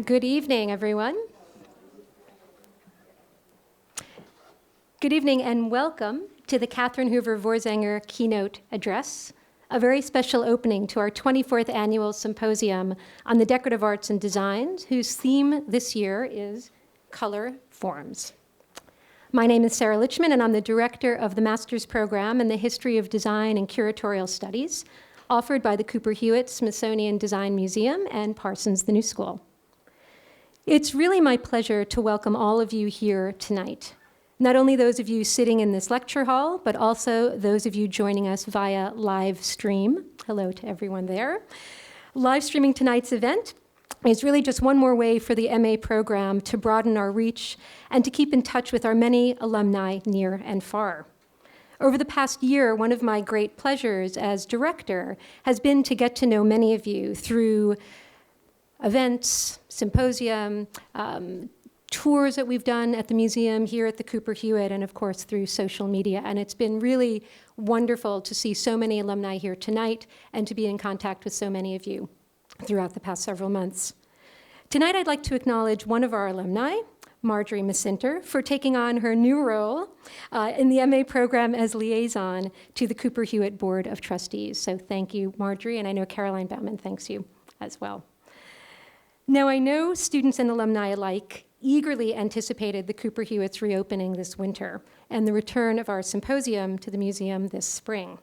Good evening, everyone. Good evening and welcome to the Catherine Hoover Voorsanger Keynote Address, a very special opening to our 24th annual Symposium on the Decorative Arts and Designs, whose theme this year is Color Forms. My name is Sarah Lichtman, and I'm the director of the Master's Program in the History of Design and Curatorial Studies, offered by the Cooper Hewitt Smithsonian Design Museum and Parsons the New School. It's really my pleasure to welcome all of you here tonight. Not only those of you sitting in this lecture hall, but also those of you joining us via live stream. Hello to everyone there. Live streaming tonight's event is really just one more way for the MA program to broaden our reach and to keep in touch with our many alumni near and far. Over the past year, one of my great pleasures as director has been to get to know many of you through events, symposium, tours that we've done at the museum here at the Cooper Hewitt, and of course through social media. And it's been really wonderful to see so many alumni here tonight and to be in contact with so many of you throughout the past several months. Tonight I'd like to acknowledge one of our alumni, Marjorie Macinter, for taking on her new role in the MA program as liaison to the Cooper Hewitt Board of Trustees. So thank you, Marjorie, and I know Caroline Bauman thanks you as well. Now, I know students and alumni alike eagerly anticipated the Cooper Hewitt's reopening this winter and the return of our symposium to the museum this spring.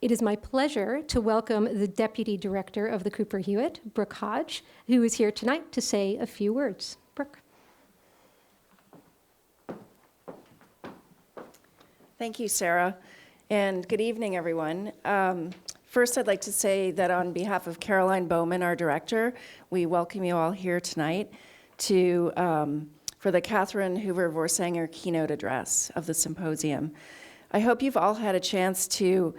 It is my pleasure to welcome the Deputy Director of the Cooper Hewitt, Brooke Hodge, who is here tonight to say a few words. Brooke. Thank you, Sarah, and good evening, everyone. First, I'd like to say that on behalf of Caroline Bauman, our director, we welcome you all here tonight for the Catherine Hoover Voorsanger keynote address of the symposium. I hope you've all had a chance to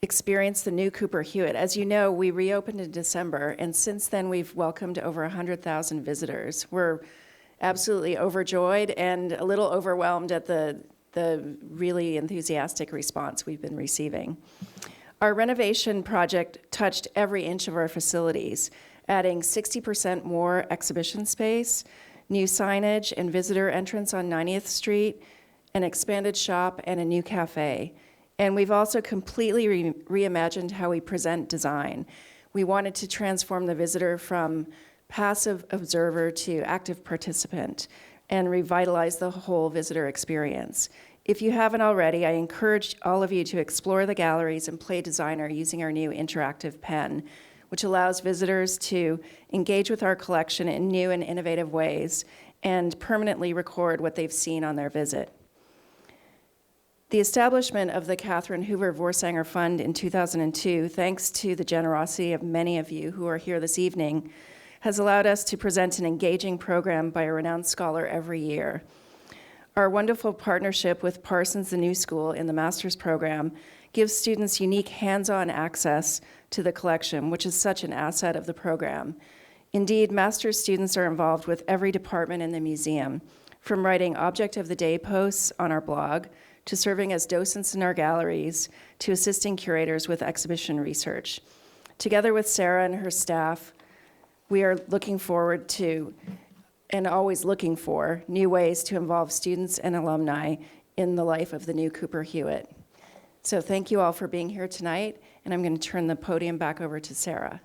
experience the new Cooper Hewitt. As you know, we reopened in December, and since then we've welcomed over 100,000 visitors. We're absolutely overjoyed and a little overwhelmed at the really enthusiastic response we've been receiving. Our renovation project touched every inch of our facilities, adding 60% more exhibition space, new signage and visitor entrance on 90th Street, an expanded shop, and a new cafe. And we've also completely reimagined how we present design. We wanted to transform the visitor from passive observer to active participant and revitalize the whole visitor experience. If you haven't already, I encourage all of you to explore the galleries and play designer using our new interactive pen, which allows visitors to engage with our collection in new and innovative ways and permanently record what they've seen on their visit. The establishment of the Catherine Hoover Voorsanger Fund in 2002, thanks to the generosity of many of you who are here this evening, has allowed us to present an engaging program by a renowned scholar every year. Our wonderful partnership with Parsons the New School in the Master's Program gives students unique hands-on access to the collection, which is such an asset of the program. Indeed, Master's students are involved with every department in the museum, from writing Object of the Day posts on our blog, to serving as docents in our galleries, to assisting curators with exhibition research. Together with Sarah and her staff, we are looking forward to and always looking for new ways to involve students and alumni in the life of the new Cooper Hewitt. So thank you all for being here tonight, and I'm going to turn the podium back over to Sarah.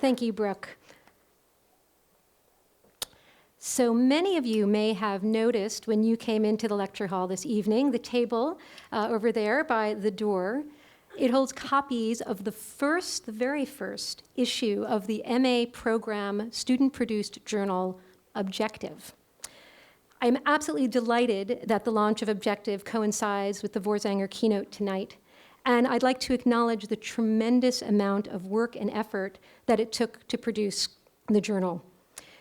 Thank you, Brooke. So many of you may have noticed when you came into the lecture hall this evening, the table over there by the door. It holds copies of the very first issue of the MA program student-produced journal, Objective. I'm absolutely delighted that the launch of Objective coincides with the Voorsanger keynote tonight, and I'd like to acknowledge the tremendous amount of work and effort that it took to produce the journal.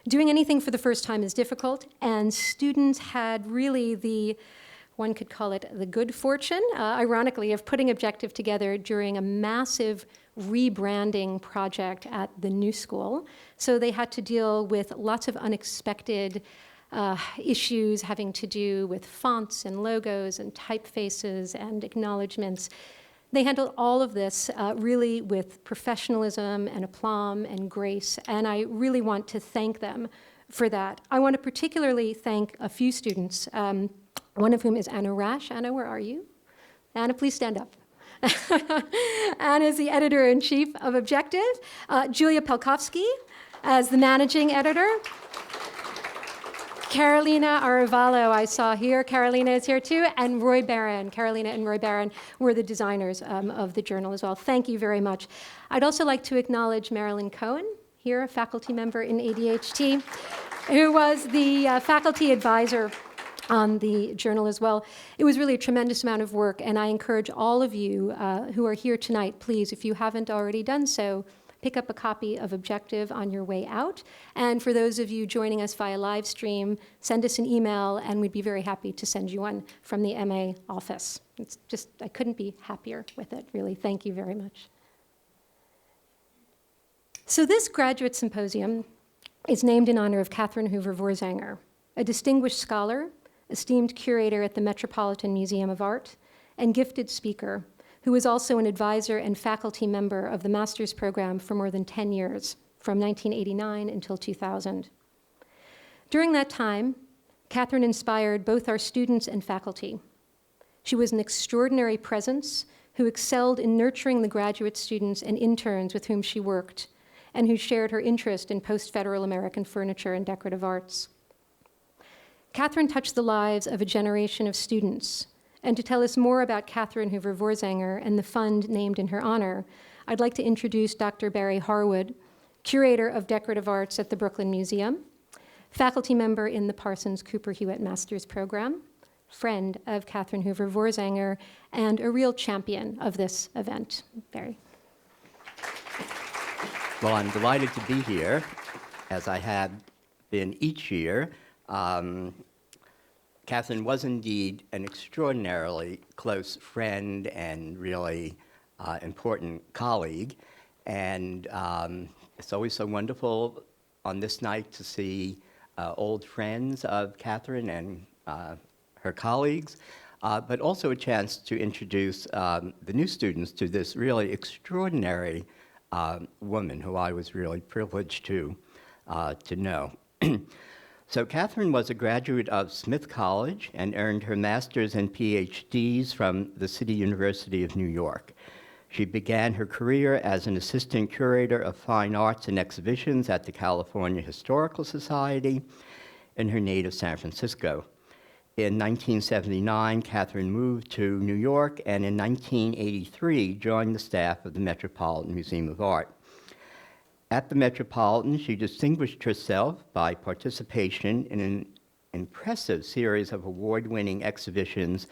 Doing anything for the first time is difficult, and students had really one could call it the good fortune, ironically, of putting Objective together during a massive rebranding project at the New School. So they had to deal with lots of unexpected issues having to do with fonts and logos and typefaces and acknowledgements. They handled all of this really with professionalism and aplomb and grace, and I really want to thank them for that. I want to particularly thank a few students, one of whom is Anna Rash. Anna, where are you? Anna, please stand up. Anna is the editor-in-chief of Objective, Julia Pelkovsky as the managing editor, Carolina Arevalo, I saw here. Carolina is here too, and Roy Barron. Carolina and Roy Barron were the designers of the journal as well. Thank you very much. I'd also like to acknowledge Marilyn Cohen, here, a faculty member in ADHT, who was the faculty advisor on the journal as well. It was really a tremendous amount of work, and I encourage all of you who are here tonight, please, if you haven't already done so, pick up a copy of Objective on your way out. And for those of you joining us via live stream, send us an email, and we'd be very happy to send you one from the MA office. It's just, I couldn't be happier with it, really. Thank you very much. So this graduate symposium is named in honor of Catherine Hoover Voorsanger, a distinguished scholar, esteemed curator at the Metropolitan Museum of Art, and gifted speaker, who was also an advisor and faculty member of the master's program for more than 10 years, from 1989 until 2000. During that time, Catherine inspired both our students and faculty. She was an extraordinary presence who excelled in nurturing the graduate students and interns with whom she worked, and who shared her interest in post-federal American furniture and decorative arts. Catherine touched the lives of a generation of students, and to tell us more about Catherine Hoover Voorsanger and the fund named in her honor, I'd like to introduce Dr. Barry Harwood, curator of decorative arts at the Brooklyn Museum, faculty member in the Parsons Cooper Hewitt Master's Program, friend of Catherine Hoover Voorsanger, and a real champion of this event. Barry. Well, I'm delighted to be here, as I have been each year. Catherine was indeed an extraordinarily close friend and really important colleague. And it's always so wonderful on this night to see old friends of Catherine and her colleagues, but also a chance to introduce the new students to this really extraordinary woman who I was really privileged to know. So Catherine was a graduate of Smith College and earned her master's and PhDs from the City University of New York. She began her career as an assistant curator of fine arts and exhibitions at the California Historical Society in her native San Francisco. In 1979, Catherine moved to New York, and in 1983 joined the staff of the Metropolitan Museum of Art. At the Metropolitan, she distinguished herself by participation in an impressive series of award-winning exhibitions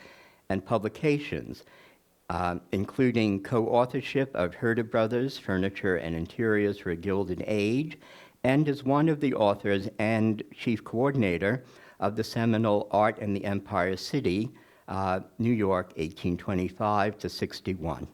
and publications, including co-authorship of Herder Brothers, Furniture and Interiors for a Gilded Age, and as one of the authors and chief coordinator of the seminal Art and the Empire City, New York, 1825 to 61.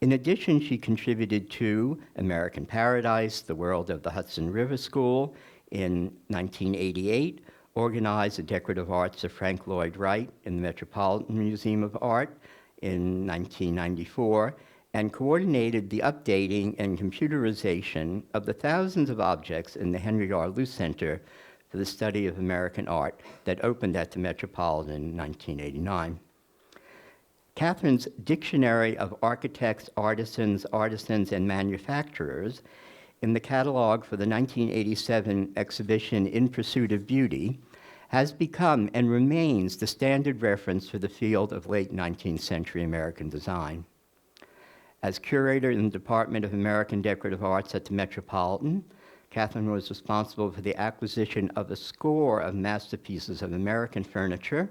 In addition, she contributed to American Paradise, The World of the Hudson River School in 1988, organized the decorative arts of Frank Lloyd Wright in the Metropolitan Museum of Art in 1994, and coordinated the updating and computerization of the thousands of objects in the Henry R. Luce Center for the Study of American Art that opened at the Metropolitan in 1989. Catherine's Dictionary of Architects, Artisans, and Manufacturers in the catalog for the 1987 exhibition In Pursuit of Beauty has become and remains the standard reference for the field of late 19th century American design. As curator in the Department of American Decorative Arts at the Metropolitan, Catherine was responsible for the acquisition of a score of masterpieces of American furniture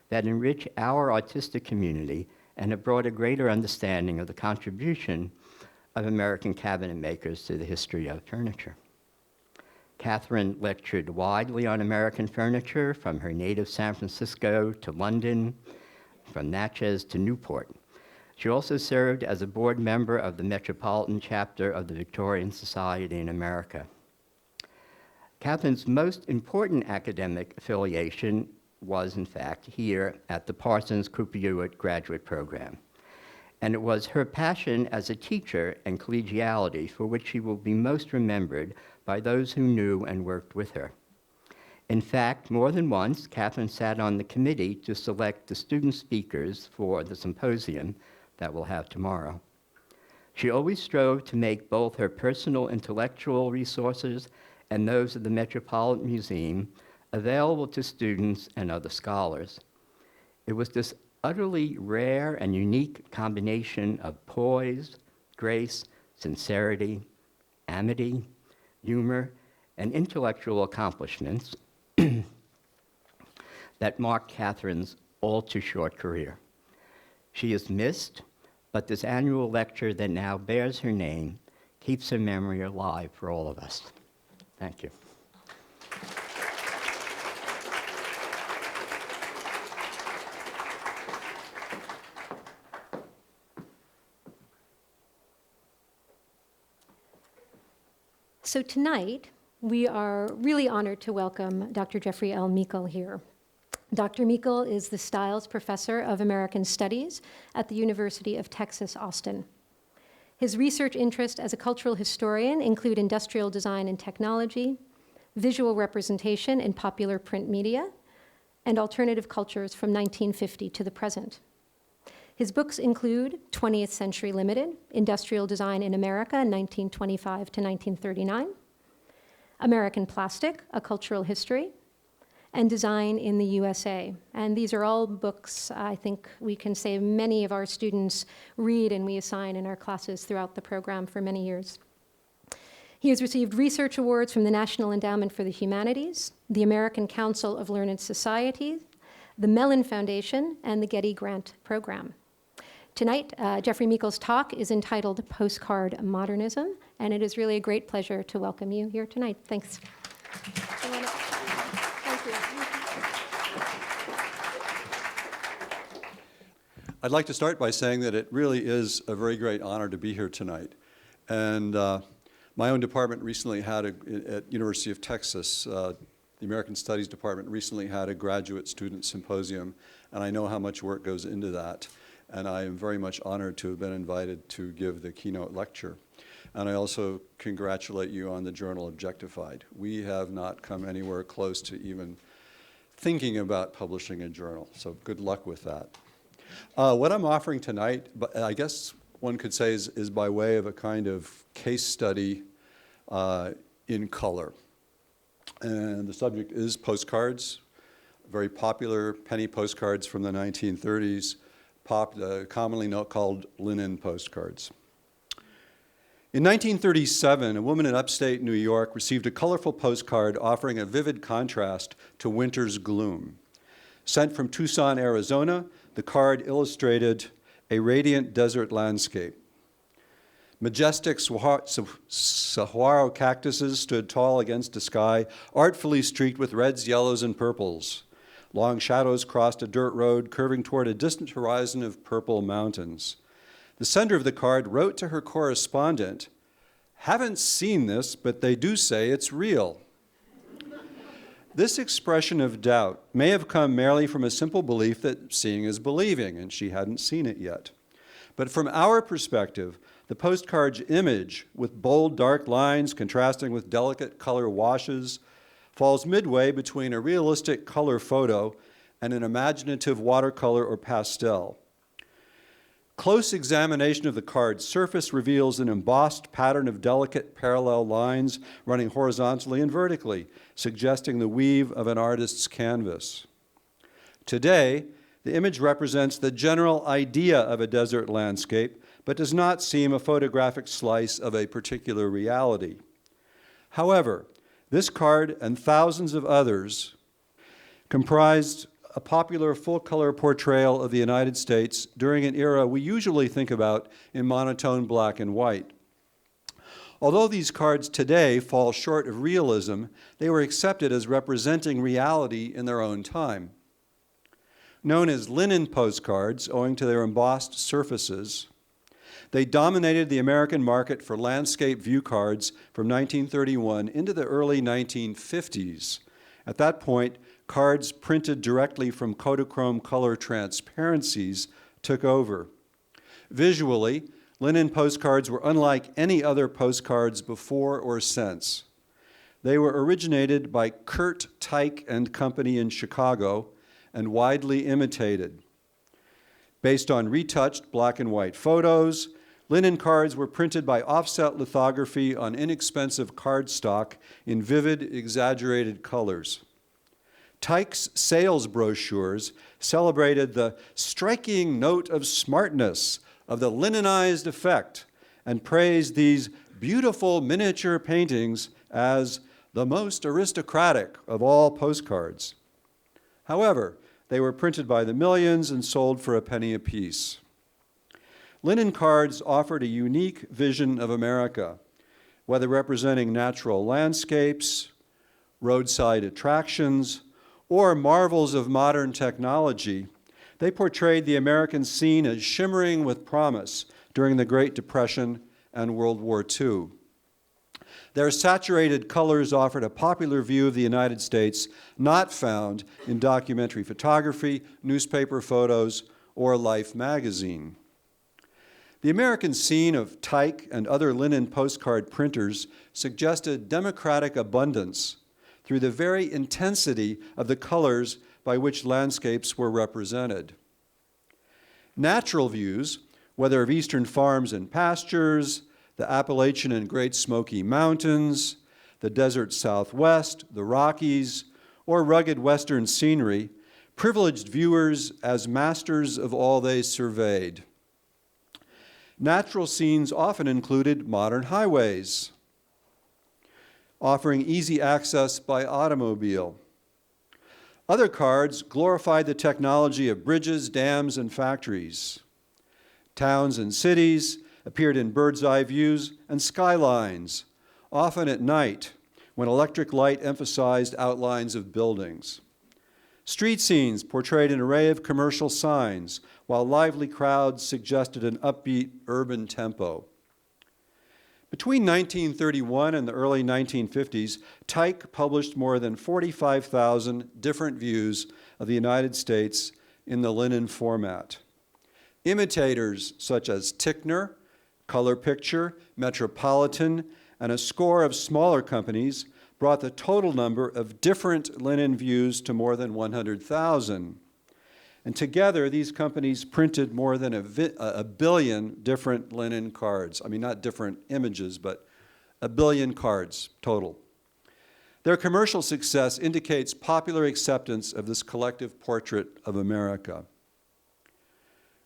that enrich our artistic community and have brought a greater understanding of the contribution of American cabinet makers to the history of furniture. Catherine lectured widely on American furniture, from her native San Francisco to London, from Natchez to Newport. She also served as a board member of the Metropolitan Chapter of the Victorian Society in America. Catherine's most important academic affiliation was, in fact, here at the Parsons Cooper Hewitt Graduate Program. and it was her passion as a teacher and collegiality for which she will be most remembered by those who knew and worked with her. In fact, more than once, Catherine sat on the committee to select the student speakers for the symposium that we'll have tomorrow. She always strove to make both her personal intellectual resources and those of the Metropolitan Museum available to students and other scholars. It was this utterly rare and unique combination of poise, grace, sincerity, amity, humor, and intellectual accomplishments that marked Catherine's all-too-short career. She is missed, but this annual lecture that now bears her name keeps her memory alive for all of us. Thank you. So tonight, we are really honored to welcome Dr. Jeffrey L. Meikle here. Dr. Meikle is the Stiles Professor of American Studies at the University of Texas, Austin. His research interests as a cultural historian include industrial design and technology, visual representation in popular print media, and alternative cultures from 1950 to the present. His books include 20th Century Limited, Industrial Design in America, 1925 to 1939, American Plastic, A Cultural History, and Design in the USA. And these are all books I think we can say many of our students read and we assign in our classes throughout the program for many years. He has received research awards from the National Endowment for the Humanities, the American Council of Learned Societies, the Mellon Foundation, and the Getty Grant Program. Tonight, Jeffrey Meikle's talk is entitled Postcard Modernism, and it is really a great pleasure to welcome you here tonight. Thanks. Thank you. I'd like to start by saying that it really is a very great honor to be here tonight. And my own department recently had, at University of Texas, the American Studies Department recently had a graduate student symposium, and I know how much work goes into that. And I am very much honored to have been invited to give the keynote lecture. And I also congratulate you on the journal Objectified. We have not come anywhere close to even thinking about publishing a journal, so good luck with that. What I'm offering tonight, but I guess one could say is by way of a kind of case study in color. And the subject is postcards, very popular penny postcards from the 1930s, commonly called linen postcards. In 1937, a woman in upstate New York received a colorful postcard offering a vivid contrast to winter's gloom. Sent from Tucson, Arizona, the card illustrated a radiant desert landscape. Majestic saguaro cactuses stood tall against a sky artfully streaked with reds, yellows, and purples. Long shadows crossed a dirt road curving toward a distant horizon of purple mountains. The sender of the card wrote to her correspondent, "Haven't seen this, but they do say it's real." This expression of doubt may have come merely from a simple belief that seeing is believing, and she hadn't seen it yet. But from our perspective, the postcard's image, with bold, dark lines contrasting with delicate color washes, falls midway between a realistic color photo and an imaginative watercolor or pastel. Close examination of the card's surface reveals an embossed pattern of delicate parallel lines running horizontally and vertically, suggesting the weave of an artist's canvas. Today, the image represents the general idea of a desert landscape, but does not seem a photographic slice of a particular reality. However, this card and thousands of others comprised a popular full-color portrayal of the United States during an era we usually think about in monotone black and white. Although these cards today fall short of realism, they were accepted as representing reality in their own time. Known as linen postcards, owing to their embossed surfaces, they dominated the American market for landscape view cards from 1931 into the early 1950s. At that point, cards printed directly from Kodachrome color transparencies took over. Visually, linen postcards were unlike any other postcards before or since. They were originated by Kurt Teich and Company in Chicago and widely imitated. Based on retouched black and white photos, linen cards were printed by offset lithography on inexpensive cardstock in vivid, exaggerated colors. Teich's sales brochures celebrated the striking note of smartness of the linenized effect and praised these beautiful miniature paintings as the most aristocratic of all postcards. However, they were printed by the millions and sold for a penny apiece. Linen cards offered a unique vision of America, whether representing natural landscapes, roadside attractions, or marvels of modern technology. They portrayed the American scene as shimmering with promise during the Great Depression and World War II. Their saturated colors offered a popular view of the United States not found in documentary photography, newspaper photos, or Life magazine. The American scene of Teich and other linen postcard printers suggested democratic abundance through the very intensity of the colors by which landscapes were represented. Natural views, whether of eastern farms and pastures, the Appalachian and Great Smoky Mountains, the desert Southwest, the Rockies, or rugged Western scenery, privileged viewers as masters of all they surveyed. Natural scenes often included modern highways, offering easy access by automobile. Other cards glorified the technology of bridges, dams, and factories. Towns and cities appeared in bird's eye views and skylines, often at night when electric light emphasized outlines of buildings. Street scenes portrayed an array of commercial signs, while lively crowds suggested an upbeat urban tempo. Between 1931 and the early 1950s, Teich published more than 45,000 different views of the United States in the linen format. Imitators such as Tickner, Color Picture, Metropolitan, and a score of smaller companies brought the total number of different linen views to more than 100,000. And together, these companies printed more than a billion different linen cards. I mean, not different images, but a billion cards total. Their commercial success indicates popular acceptance of this collective portrait of America.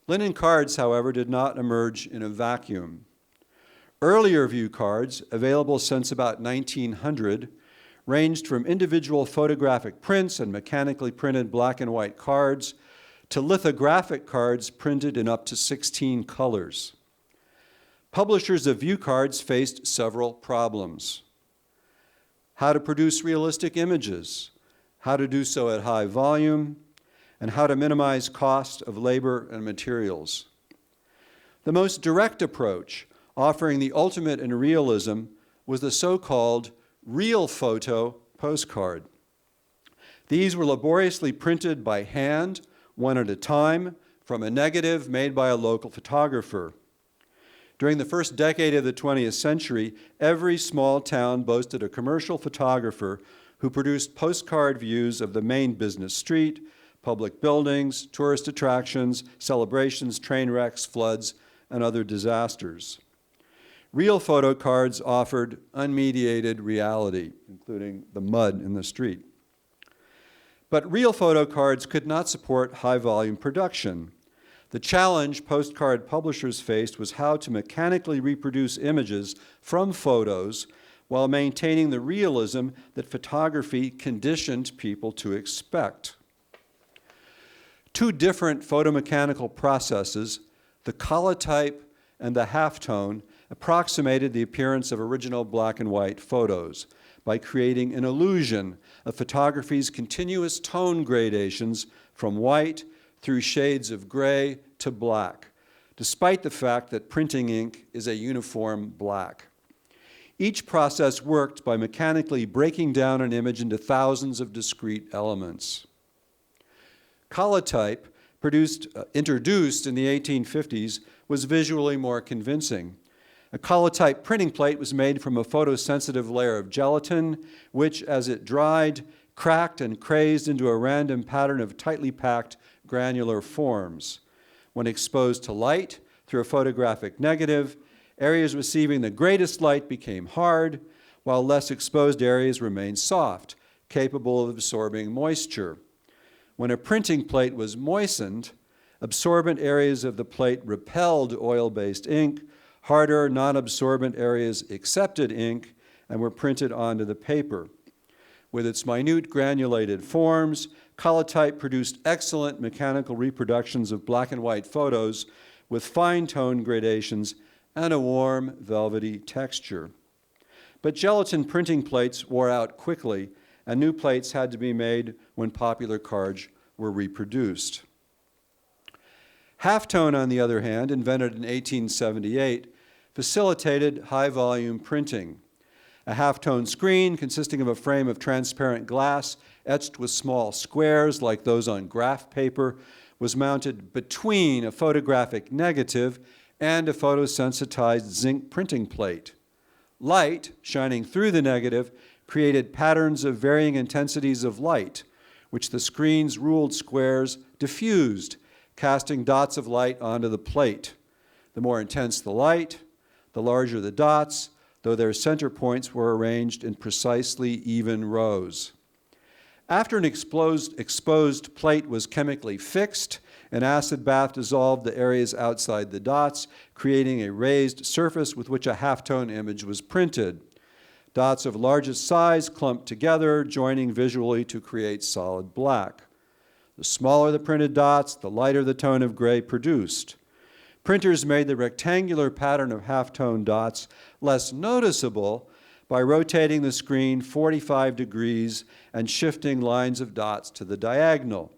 Linen cards, however, did not emerge in a vacuum. Earlier view cards, available since about 1900, ranged from individual photographic prints and mechanically printed black and white cards to lithographic cards printed in up to 16 colors. Publishers of view cards faced several problems. How to produce realistic images, how to do so at high volume, and how to minimize cost of labor and materials. The most direct approach, offering the ultimate in realism, was the so-called real photo postcard. These were laboriously printed by hand, one at a time, from a negative made by a local photographer. During the first decade of the 20th century, every small town boasted a commercial photographer who produced postcard views of the main business street, public buildings, tourist attractions, celebrations, train wrecks, floods, and other disasters. Real photo cards offered unmediated reality, including the mud in the street. But real photo cards could not support high-volume production. The challenge postcard publishers faced was how to mechanically reproduce images from photos while maintaining the realism that photography conditioned people to expect. Two different photomechanical processes, the collotype and the halftone, approximated the appearance of original black and white photos by creating an illusion of photography's continuous tone gradations from white through shades of gray to black, despite the fact that printing ink is a uniform black. Each process worked by mechanically breaking down an image into thousands of discrete elements. Collotype introduced in the 1850s was visually more convincing. A collotype printing plate was made from a photosensitive layer of gelatin, which, as it dried, cracked and crazed into a random pattern of tightly packed granular forms. When exposed to light through a photographic negative, areas receiving the greatest light became hard, while less exposed areas remained soft, capable of absorbing moisture. When a printing plate was moistened, absorbent areas of the plate repelled oil-based ink, harder, non-absorbent areas accepted ink and were printed onto the paper. With its minute granulated forms, collotype produced excellent mechanical reproductions of black and white photos with fine tone gradations and a warm, velvety texture. But gelatin printing plates wore out quickly, and new plates had to be made when popular cards were reproduced. Halftone, on the other hand, invented in 1878, facilitated high-volume printing. A halftone screen consisting of a frame of transparent glass etched with small squares like those on graph paper was mounted between a photographic negative and a photosensitized zinc printing plate. Light, shining through the negative, created patterns of varying intensities of light, which the screen's ruled squares diffused, casting dots of light onto the plate. The more intense the light, the larger the dots, though their center points were arranged in precisely even rows. After an exposed plate was chemically fixed, an acid bath dissolved the areas outside the dots, creating a raised surface with which a halftone image was printed. Dots of largest size clumped together, joining visually to create solid black. The smaller the printed dots, the lighter the tone of gray produced. Printers made the rectangular pattern of halftone dots less noticeable by rotating the screen 45 degrees and shifting lines of dots to the diagonal.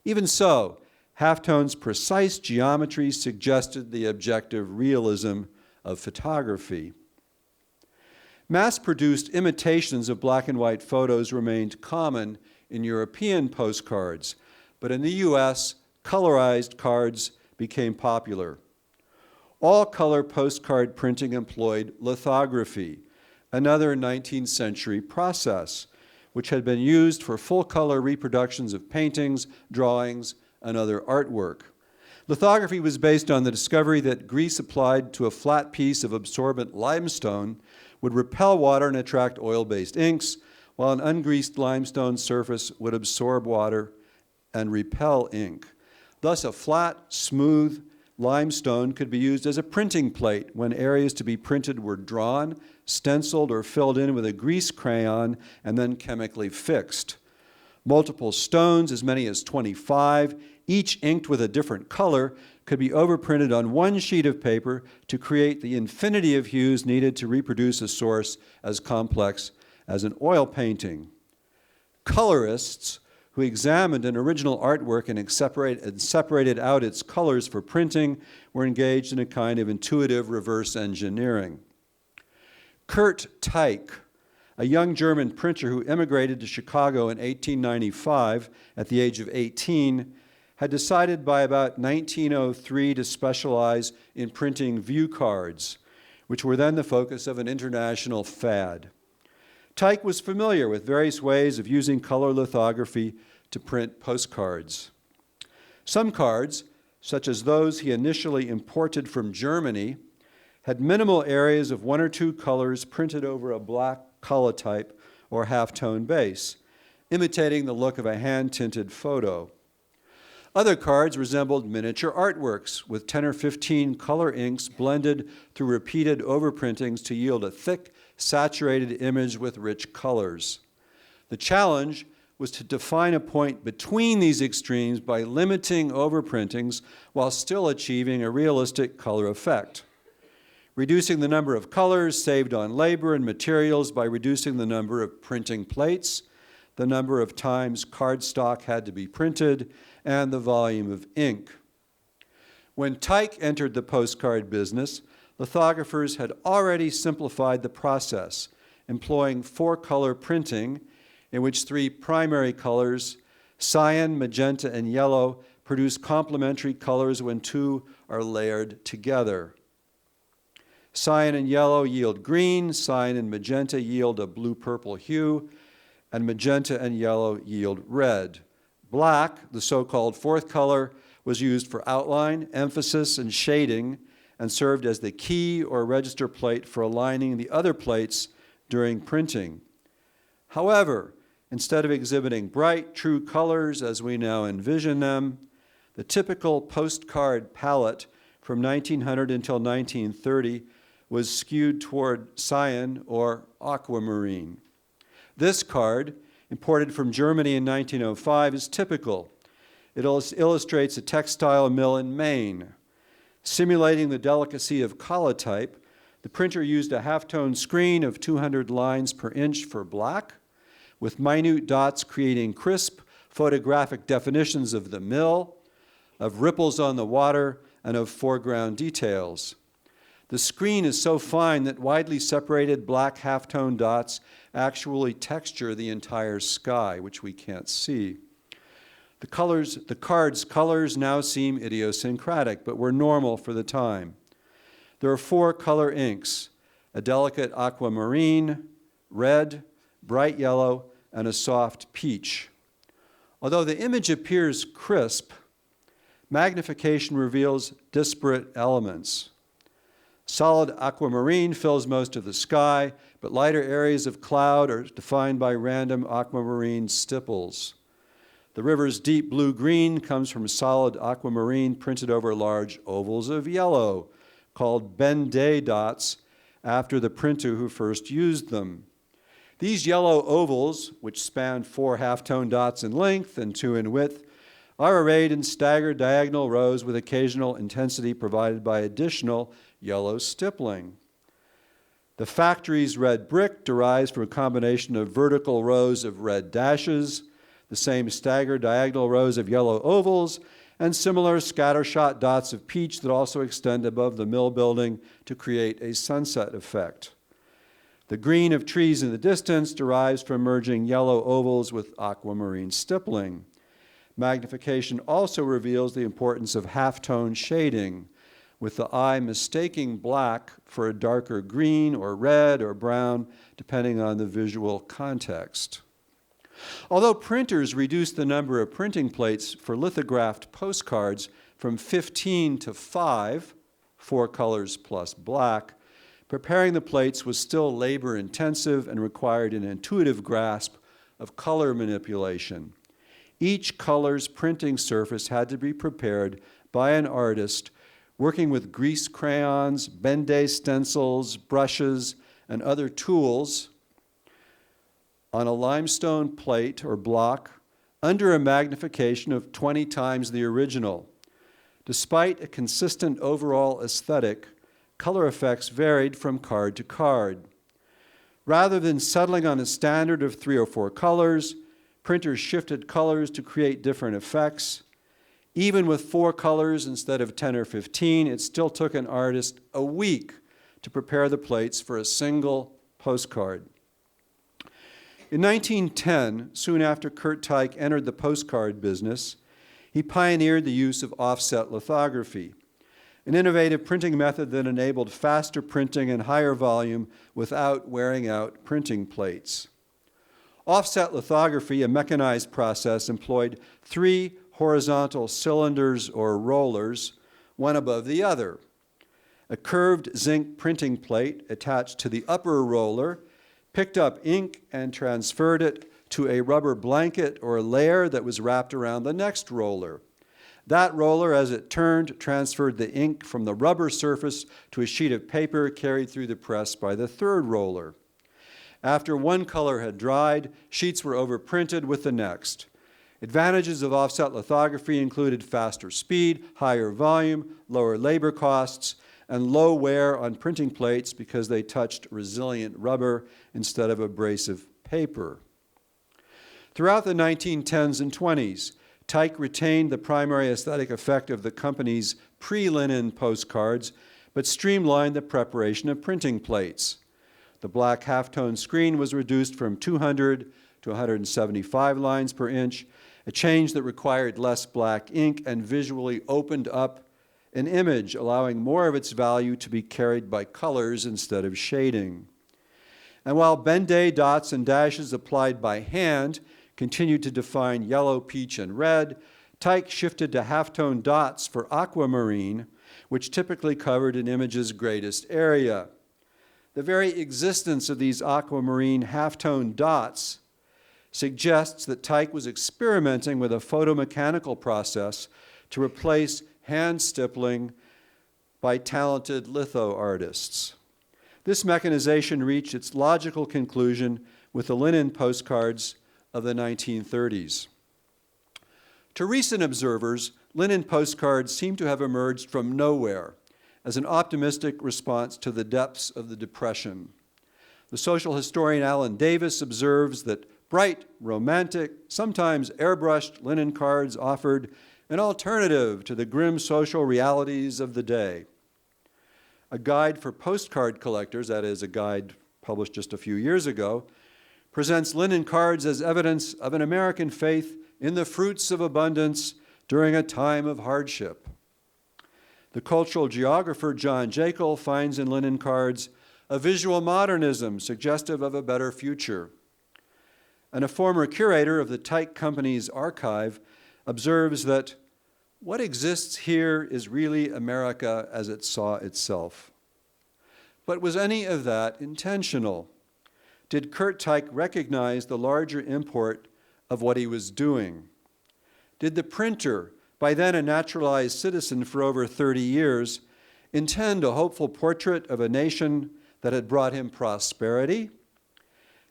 Even so, halftone's precise geometry suggested the objective realism of photography. Mass-produced imitations of black and white photos remained common in European postcards, but in the US, colorized cards became popular. All-color postcard printing employed lithography, another 19th century process, which had been used for full-color reproductions of paintings, drawings, and other artwork. Lithography was based on the discovery that grease applied to a flat piece of absorbent limestone would repel water and attract oil-based inks, while an ungreased limestone surface would absorb water and repel ink. Thus, a flat, smooth limestone could be used as a printing plate when areas to be printed were drawn, stenciled, or filled in with a grease crayon and then chemically fixed. Multiple stones, as many as 25, each inked with a different color, could be overprinted on one sheet of paper to create the infinity of hues needed to reproduce a source as complex as an oil painting. Colorists who examined an original artwork and separated out its colors for printing were engaged in a kind of intuitive reverse engineering. Kurt Teich, a young German printer who immigrated to Chicago in 1895 at the age of 18, had decided by about 1903 to specialize in printing view cards, which were then the focus of an international fad. Teich was familiar with various ways of using color lithography to print postcards. Some cards, such as those he initially imported from Germany, had minimal areas of one or two colors printed over a black collotype or halftone base, imitating the look of a hand-tinted photo. Other cards resembled miniature artworks with 10 or 15 color inks blended through repeated overprintings to yield a thick, saturated image with rich colors. The challenge was to define a point between these extremes by limiting overprintings while still achieving a realistic color effect. Reducing the number of colors saved on labor and materials by reducing the number of printing plates, the number of times cardstock had to be printed, and the volume of ink. When Teich entered the postcard business, lithographers had already simplified the process, employing four-color printing, in which three primary colors, cyan, magenta, and yellow, produce complementary colors when two are layered together. Cyan and yellow yield green, cyan and magenta yield a blue-purple hue, and magenta and yellow yield red. Black, the so-called fourth color, was used for outline, emphasis, and shading, and served as the key or register plate for aligning the other plates during printing. However, instead of exhibiting bright, true colors as we now envision them, the typical postcard palette from 1900 until 1930 was skewed toward cyan or aquamarine. This card, imported from Germany in 1905, is typical. It illustrates a textile mill in Maine. Simulating the delicacy of collotype, the printer used a halftone screen of 200 lines per inch for black, with minute dots creating crisp photographic definitions of the mill, of ripples on the water, and of foreground details. The screen is so fine that widely separated black halftone dots actually texture the entire sky, which we can't see. The card's colors now seem idiosyncratic, but were normal for the time. There are 4 color inks: a delicate aquamarine, red, bright yellow, and a soft peach. Although the image appears crisp, magnification reveals disparate elements. Solid aquamarine fills most of the sky, but lighter areas of cloud are defined by random aquamarine stipples. The river's deep blue-green comes from solid aquamarine printed over large ovals of yellow, called Ben-Day dots, after the printer who first used them. These yellow ovals, which span 4 halftone dots in length and 2 in width, are arrayed in staggered diagonal rows with occasional intensity provided by additional yellow stippling. The factory's red brick derives from a combination of vertical rows of red dashes, the same staggered diagonal rows of yellow ovals, and similar scattershot dots of peach that also extend above the mill building to create a sunset effect. The green of trees in the distance derives from merging yellow ovals with aquamarine stippling. Magnification also reveals the importance of halftone shading, with the eye mistaking black for a darker green or red or brown, depending on the visual context. Although printers reduced the number of printing plates for lithographed postcards from 15 to 5, 4 colors plus black, preparing the plates was still labor-intensive and required an intuitive grasp of color manipulation. Each color's printing surface had to be prepared by an artist working with grease crayons, Ben-Day stencils, brushes, and other tools on a limestone plate or block under a magnification of 20 times the original. Despite a consistent overall aesthetic, color effects varied from card to card. Rather than settling on a standard of 3 or 4 colors, printers shifted colors to create different effects. Even with 4 colors instead of 10 or 15, it still took an artist a week to prepare the plates for a single postcard. In 1910, soon after Kurt Teich entered the postcard business, he pioneered the use of offset lithography, an innovative printing method that enabled faster printing and higher volume without wearing out printing plates. Offset lithography, a mechanized process, employed 3 horizontal cylinders or rollers, one above the other. A curved zinc printing plate attached to the upper roller picked up ink and transferred it to a rubber blanket or layer that was wrapped around the next roller. That roller, as it turned, transferred the ink from the rubber surface to a sheet of paper carried through the press by the third roller. After one color had dried, sheets were overprinted with the next. Advantages of offset lithography included faster speed, higher volume, lower labor costs, and low wear on printing plates because they touched resilient rubber instead of abrasive paper. Throughout the 1910s and 20s, Teich retained the primary aesthetic effect of the company's pre-linen postcards, but streamlined the preparation of printing plates. The black halftone screen was reduced from 200 to 175 lines per inch, a change that required less black ink and visually opened up an image, allowing more of its value to be carried by colors instead of shading. And while Ben-Day dots and dashes applied by hand continued to define yellow, peach, and red, Tyke shifted to halftone dots for aquamarine, which typically covered an image's greatest area. The very existence of these aquamarine halftone dots suggests that Tyke was experimenting with a photomechanical process to replace hand stippling by talented litho artists. This mechanization reached its logical conclusion with the linen postcards of the 1930s. To recent observers, linen postcards seem to have emerged from nowhere as an optimistic response to the depths of the Depression. The social historian Alan Davis observes that bright, romantic, sometimes airbrushed linen cards offered an alternative to the grim social realities of the day. A guide for postcard collectors, that is, a guide published just a few years ago, presents linen cards as evidence of an American faith in the fruits of abundance during a time of hardship. The cultural geographer John Jekyll finds in linen cards a visual modernism suggestive of a better future. And a former curator of the Tyke Company's archive observes that what exists here is really America as it saw itself. But was any of that intentional? Did Kurt Tyke recognize the larger import of what he was doing? Did the printer, by then a naturalized citizen for over 30 years, intend a hopeful portrait of a nation that had brought him prosperity?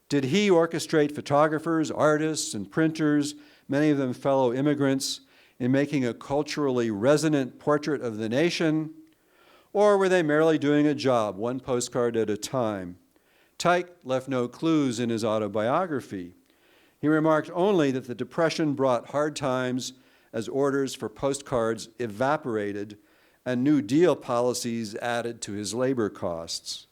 Did he orchestrate photographers, artists, and printers, many of them fellow immigrants, in making a culturally resonant portrait of the nation? Or were they merely doing a job, one postcard at a time? Tyke left no clues in his autobiography. He remarked only that the Depression brought hard times as orders for postcards evaporated and New Deal policies added to his labor costs.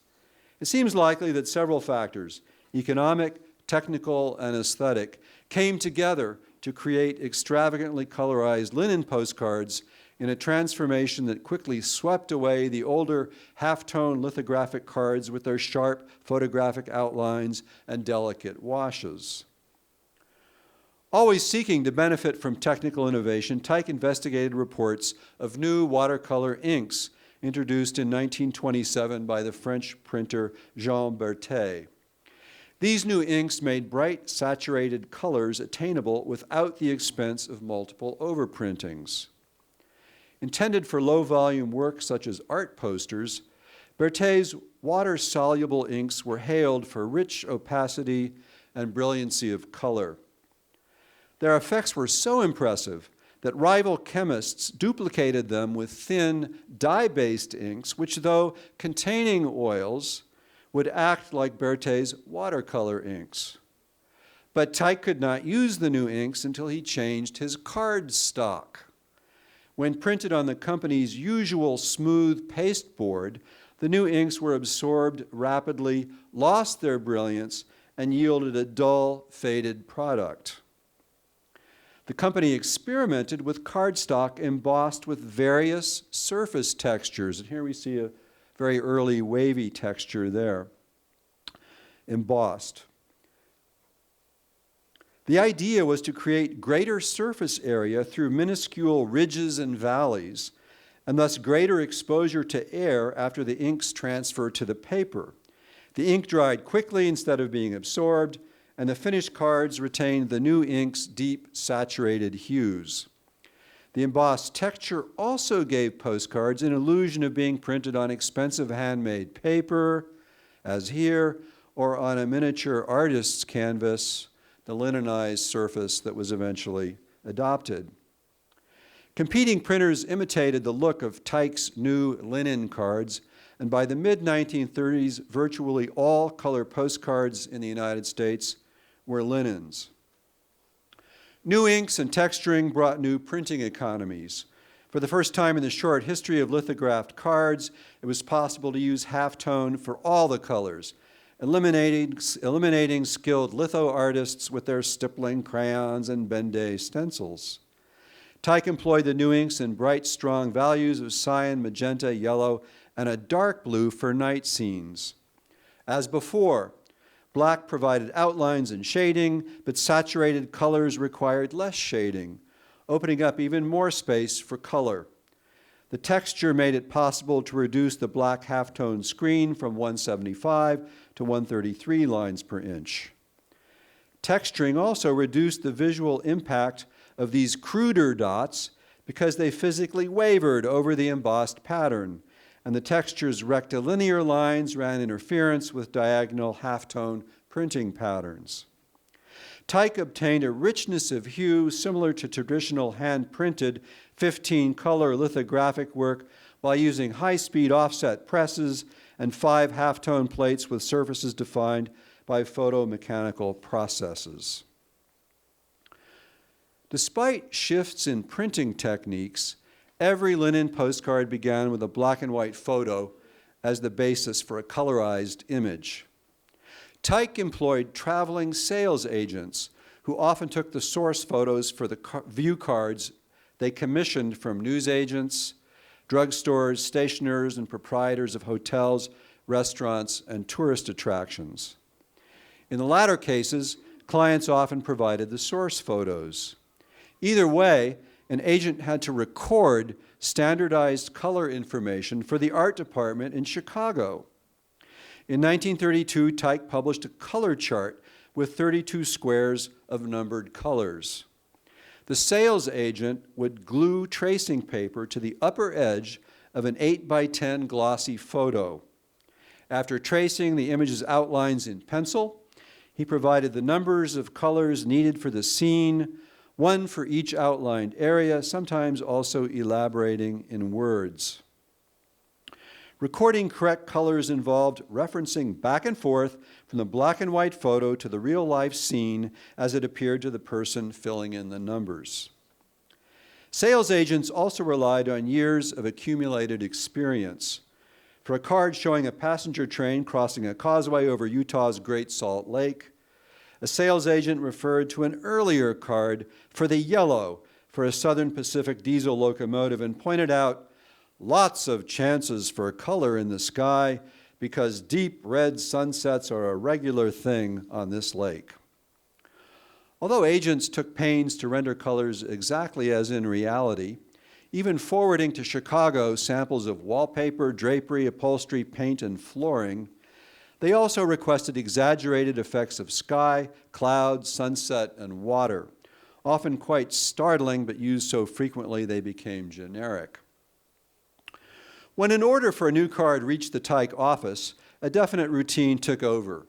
It seems likely that several factors, economic, technical, and aesthetic, came together to create extravagantly colorized linen postcards in a transformation that quickly swept away the older halftone lithographic cards with their sharp photographic outlines and delicate washes. Always seeking to benefit from technical innovation, Tyke investigated reports of new watercolor inks introduced in 1927 by the French printer Jean Berthet. These new inks made bright, saturated colors attainable without the expense of multiple overprintings. Intended for low-volume work such as art posters, Berthet's water-soluble inks were hailed for rich opacity and brilliancy of color. Their effects were so impressive that rival chemists duplicated them with thin, dye-based inks, which, though containing oils, would act like Berthet's watercolor inks. But Tyke could not use the new inks until he changed his card stock. When printed on the company's usual smooth pasteboard, the new inks were absorbed rapidly, lost their brilliance, and yielded a dull, faded product. The company experimented with cardstock embossed with various surface textures. And here we see a very early wavy texture there, embossed. The idea was to create greater surface area through minuscule ridges and valleys, and thus greater exposure to air after the inks transfer to the paper. The ink dried quickly instead of being absorbed, and the finished cards retained the new ink's deep, saturated hues. The embossed texture also gave postcards an illusion of being printed on expensive handmade paper, as here, or on a miniature artist's canvas, the linenized surface that was eventually adopted. Competing printers imitated the look of Tyke's new linen cards, and by the mid-1930s, virtually all color postcards in the United States were linens. New inks and texturing brought new printing economies. For the first time in the short history of lithographed cards, it was possible to use halftone for all the colors, eliminating skilled litho artists with their stippling crayons and Bendé stencils. Tyke employed the new inks in bright, strong values of cyan, magenta, yellow, and a dark blue for night scenes. As before, black provided outlines and shading, but saturated colors required less shading, opening up even more space for color. The texture made it possible to reduce the black halftone screen from 175 to 133 lines per inch. Texturing also reduced the visual impact of these cruder dots because they physically wavered over the embossed pattern, and the texture's rectilinear lines ran interference with diagonal halftone printing patterns. Tyke obtained a richness of hue similar to traditional hand-printed 15-color lithographic work while using high-speed offset presses and 5 halftone plates with surfaces defined by photomechanical processes. Despite shifts in printing techniques, every linen postcard began with a black and white photo as the basis for a colorized image. Tyke employed traveling sales agents who often took the source photos for the view cards they commissioned from newsagents, drugstores, stationers, and proprietors of hotels, restaurants, and tourist attractions. In the latter cases, clients often provided the source photos. Either way, an agent had to record standardized color information for the art department in Chicago. In 1932, Tyke published a color chart with 32 squares of numbered colors. The sales agent would glue tracing paper to the upper edge of an 8x10 glossy photo. After tracing the image's outlines in pencil, he provided the numbers of colors needed for the scene, one for each outlined area, sometimes also elaborating in words. Recording correct colors involved referencing back and forth from the black and white photo to the real-life scene as it appeared to the person filling in the numbers. Sales agents also relied on years of accumulated experience. For a card showing a passenger train crossing a causeway over Utah's Great Salt Lake, a sales agent referred to an earlier card for the yellow for a Southern Pacific diesel locomotive and pointed out lots of chances for color in the sky because deep red sunsets are a regular thing on this lake. Although agents took pains to render colors exactly as in reality, even forwarding to Chicago samples of wallpaper, drapery, upholstery, paint, and flooring, they also requested exaggerated effects of sky, clouds, sunset, and water, often quite startling but used so frequently they became generic. When an order for a new card reached the Tyke office, a definite routine took over.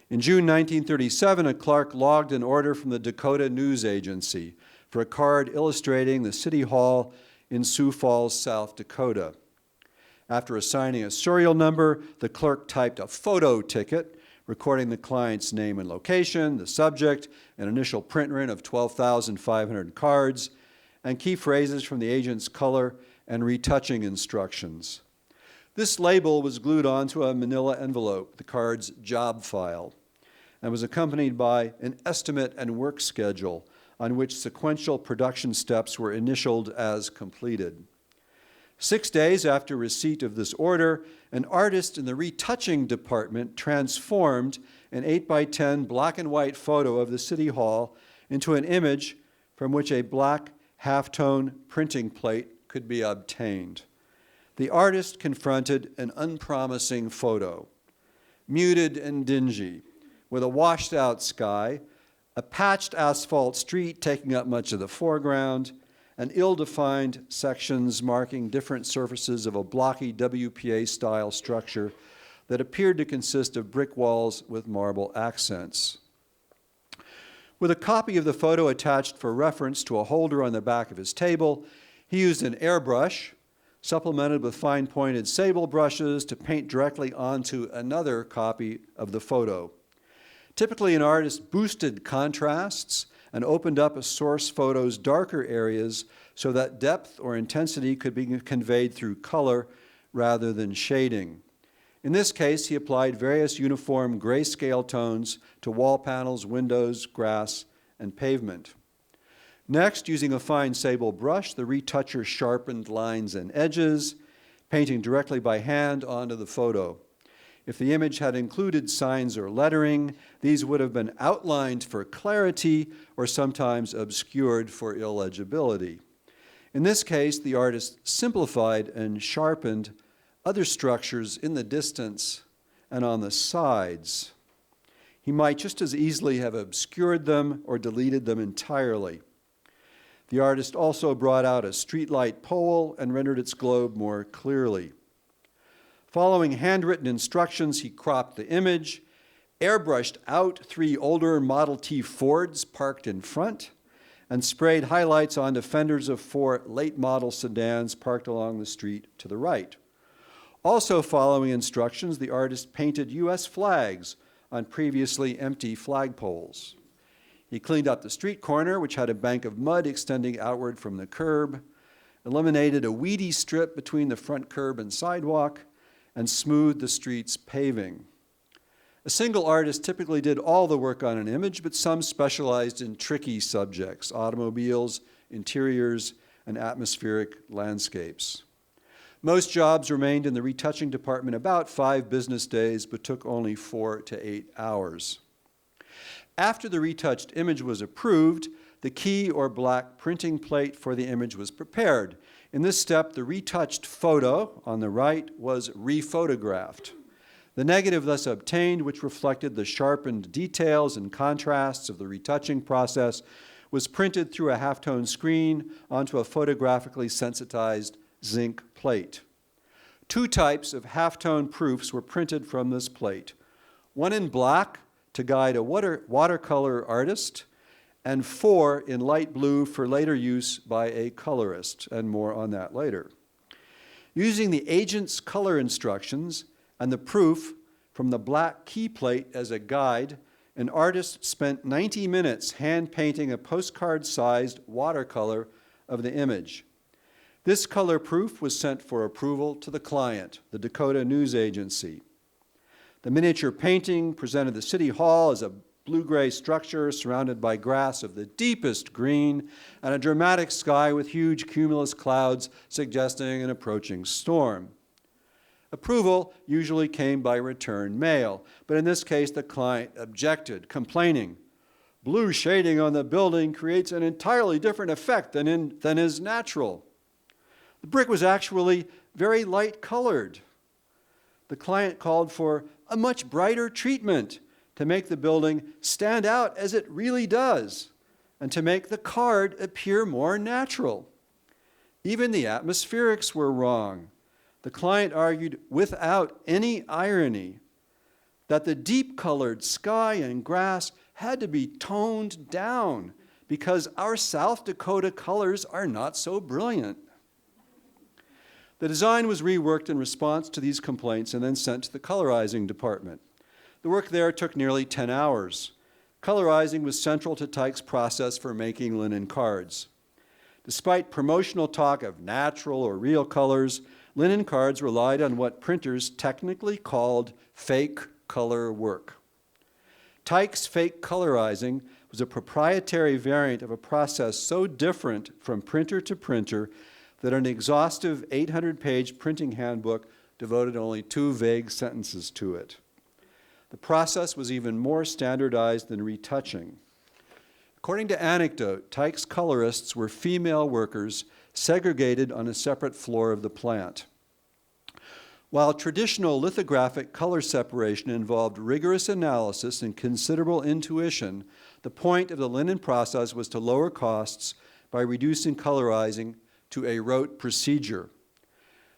In June 1937, a clerk logged an order from the Dakota News Agency for a card illustrating the City Hall in Sioux Falls, South Dakota. After assigning a serial number, the clerk typed a photo ticket, recording the client's name and location, the subject, an initial print run of 12,500 cards, and key phrases from the agent's color and retouching instructions. This label was glued onto a manila envelope, the card's job file, and was accompanied by an estimate and work schedule on which sequential production steps were initialed as completed. 6 days after receipt of this order, an artist in the retouching department transformed an 8x10 black and white photo of the City Hall into an image from which a black halftone printing plate could be obtained. The artist confronted an unpromising photo, muted and dingy, with a washed-out sky, a patched asphalt street taking up much of the foreground, and ill-defined sections marking different surfaces of a blocky WPA-style structure that appeared to consist of brick walls with marble accents. With a copy of the photo attached for reference to a holder on the back of his table, he used an airbrush, supplemented with fine-pointed sable brushes, to paint directly onto another copy of the photo. Typically, an artist boosted contrasts and opened up a source photo's darker areas so that depth or intensity could be conveyed through color rather than shading. In this case, he applied various uniform grayscale tones to wall panels, windows, grass, and pavement. Next, using a fine sable brush, the retoucher sharpened lines and edges, painting directly by hand onto the photo. If the image had included signs or lettering, these would have been outlined for clarity or sometimes obscured for illegibility. In this case, the artist simplified and sharpened other structures in the distance and on the sides. He might just as easily have obscured them or deleted them entirely. The artist also brought out a streetlight pole and rendered its globe more clearly. Following handwritten instructions, he cropped the image, airbrushed out 3 older Model T Fords parked in front, and sprayed highlights onto fenders of 4 late-model sedans parked along the street to the right. Also following instructions, the artist painted U.S. flags on previously empty flagpoles. He cleaned up the street corner, which had a bank of mud extending outward from the curb, eliminated a weedy strip between the front curb and sidewalk, and smoothed the street's paving. A single artist typically did all the work on an image, but some specialized in tricky subjects, automobiles, interiors, and atmospheric landscapes. Most jobs remained in the retouching department about 5 business days, but took only 4 to 8 hours. After the retouched image was approved, the key or black printing plate for the image was prepared. In this step, the retouched photo on the right was rephotographed. The negative thus obtained, which reflected the sharpened details and contrasts of the retouching process, was printed through a halftone screen onto a photographically sensitized zinc plate. 2 types of halftone proofs were printed from this plate, one in black to guide a watercolor artist, and 4 in light blue for later use by a colorist, and more on that later. Using the agent's color instructions and the proof from the black key plate as a guide, an artist spent 90 minutes hand-painting a postcard-sized watercolor of the image. This color proof was sent for approval to the client, the Dakota News Agency. The miniature painting presented the City Hall as a blue-gray structure surrounded by grass of the deepest green and a dramatic sky with huge cumulus clouds suggesting an approaching storm. Approval usually came by return mail, but in this case the client objected, complaining, "Blue shading on the building creates an entirely different effect than is natural. The brick was actually very light colored." The client called for a much brighter treatment to make the building stand out as it really does and to make the card appear more natural. Even the atmospherics were wrong. The client argued without any irony that the deep-colored sky and grass had to be toned down because our South Dakota colors are not so brilliant. The design was reworked in response to these complaints and then sent to the colorizing department. The work there took nearly 10 hours. Colorizing was central to Teich's process for making linen cards. Despite promotional talk of natural or real colors, linen cards relied on what printers technically called fake color work. Teich's fake colorizing was a proprietary variant of a process so different from printer to printer that an exhaustive 800-page printing handbook devoted only 2 vague sentences to it. The process was even more standardized than retouching. According to anecdote, Teich's colorists were female workers segregated on a separate floor of the plant. While traditional lithographic color separation involved rigorous analysis and considerable intuition, the point of the linen process was to lower costs by reducing colorizing to a rote procedure.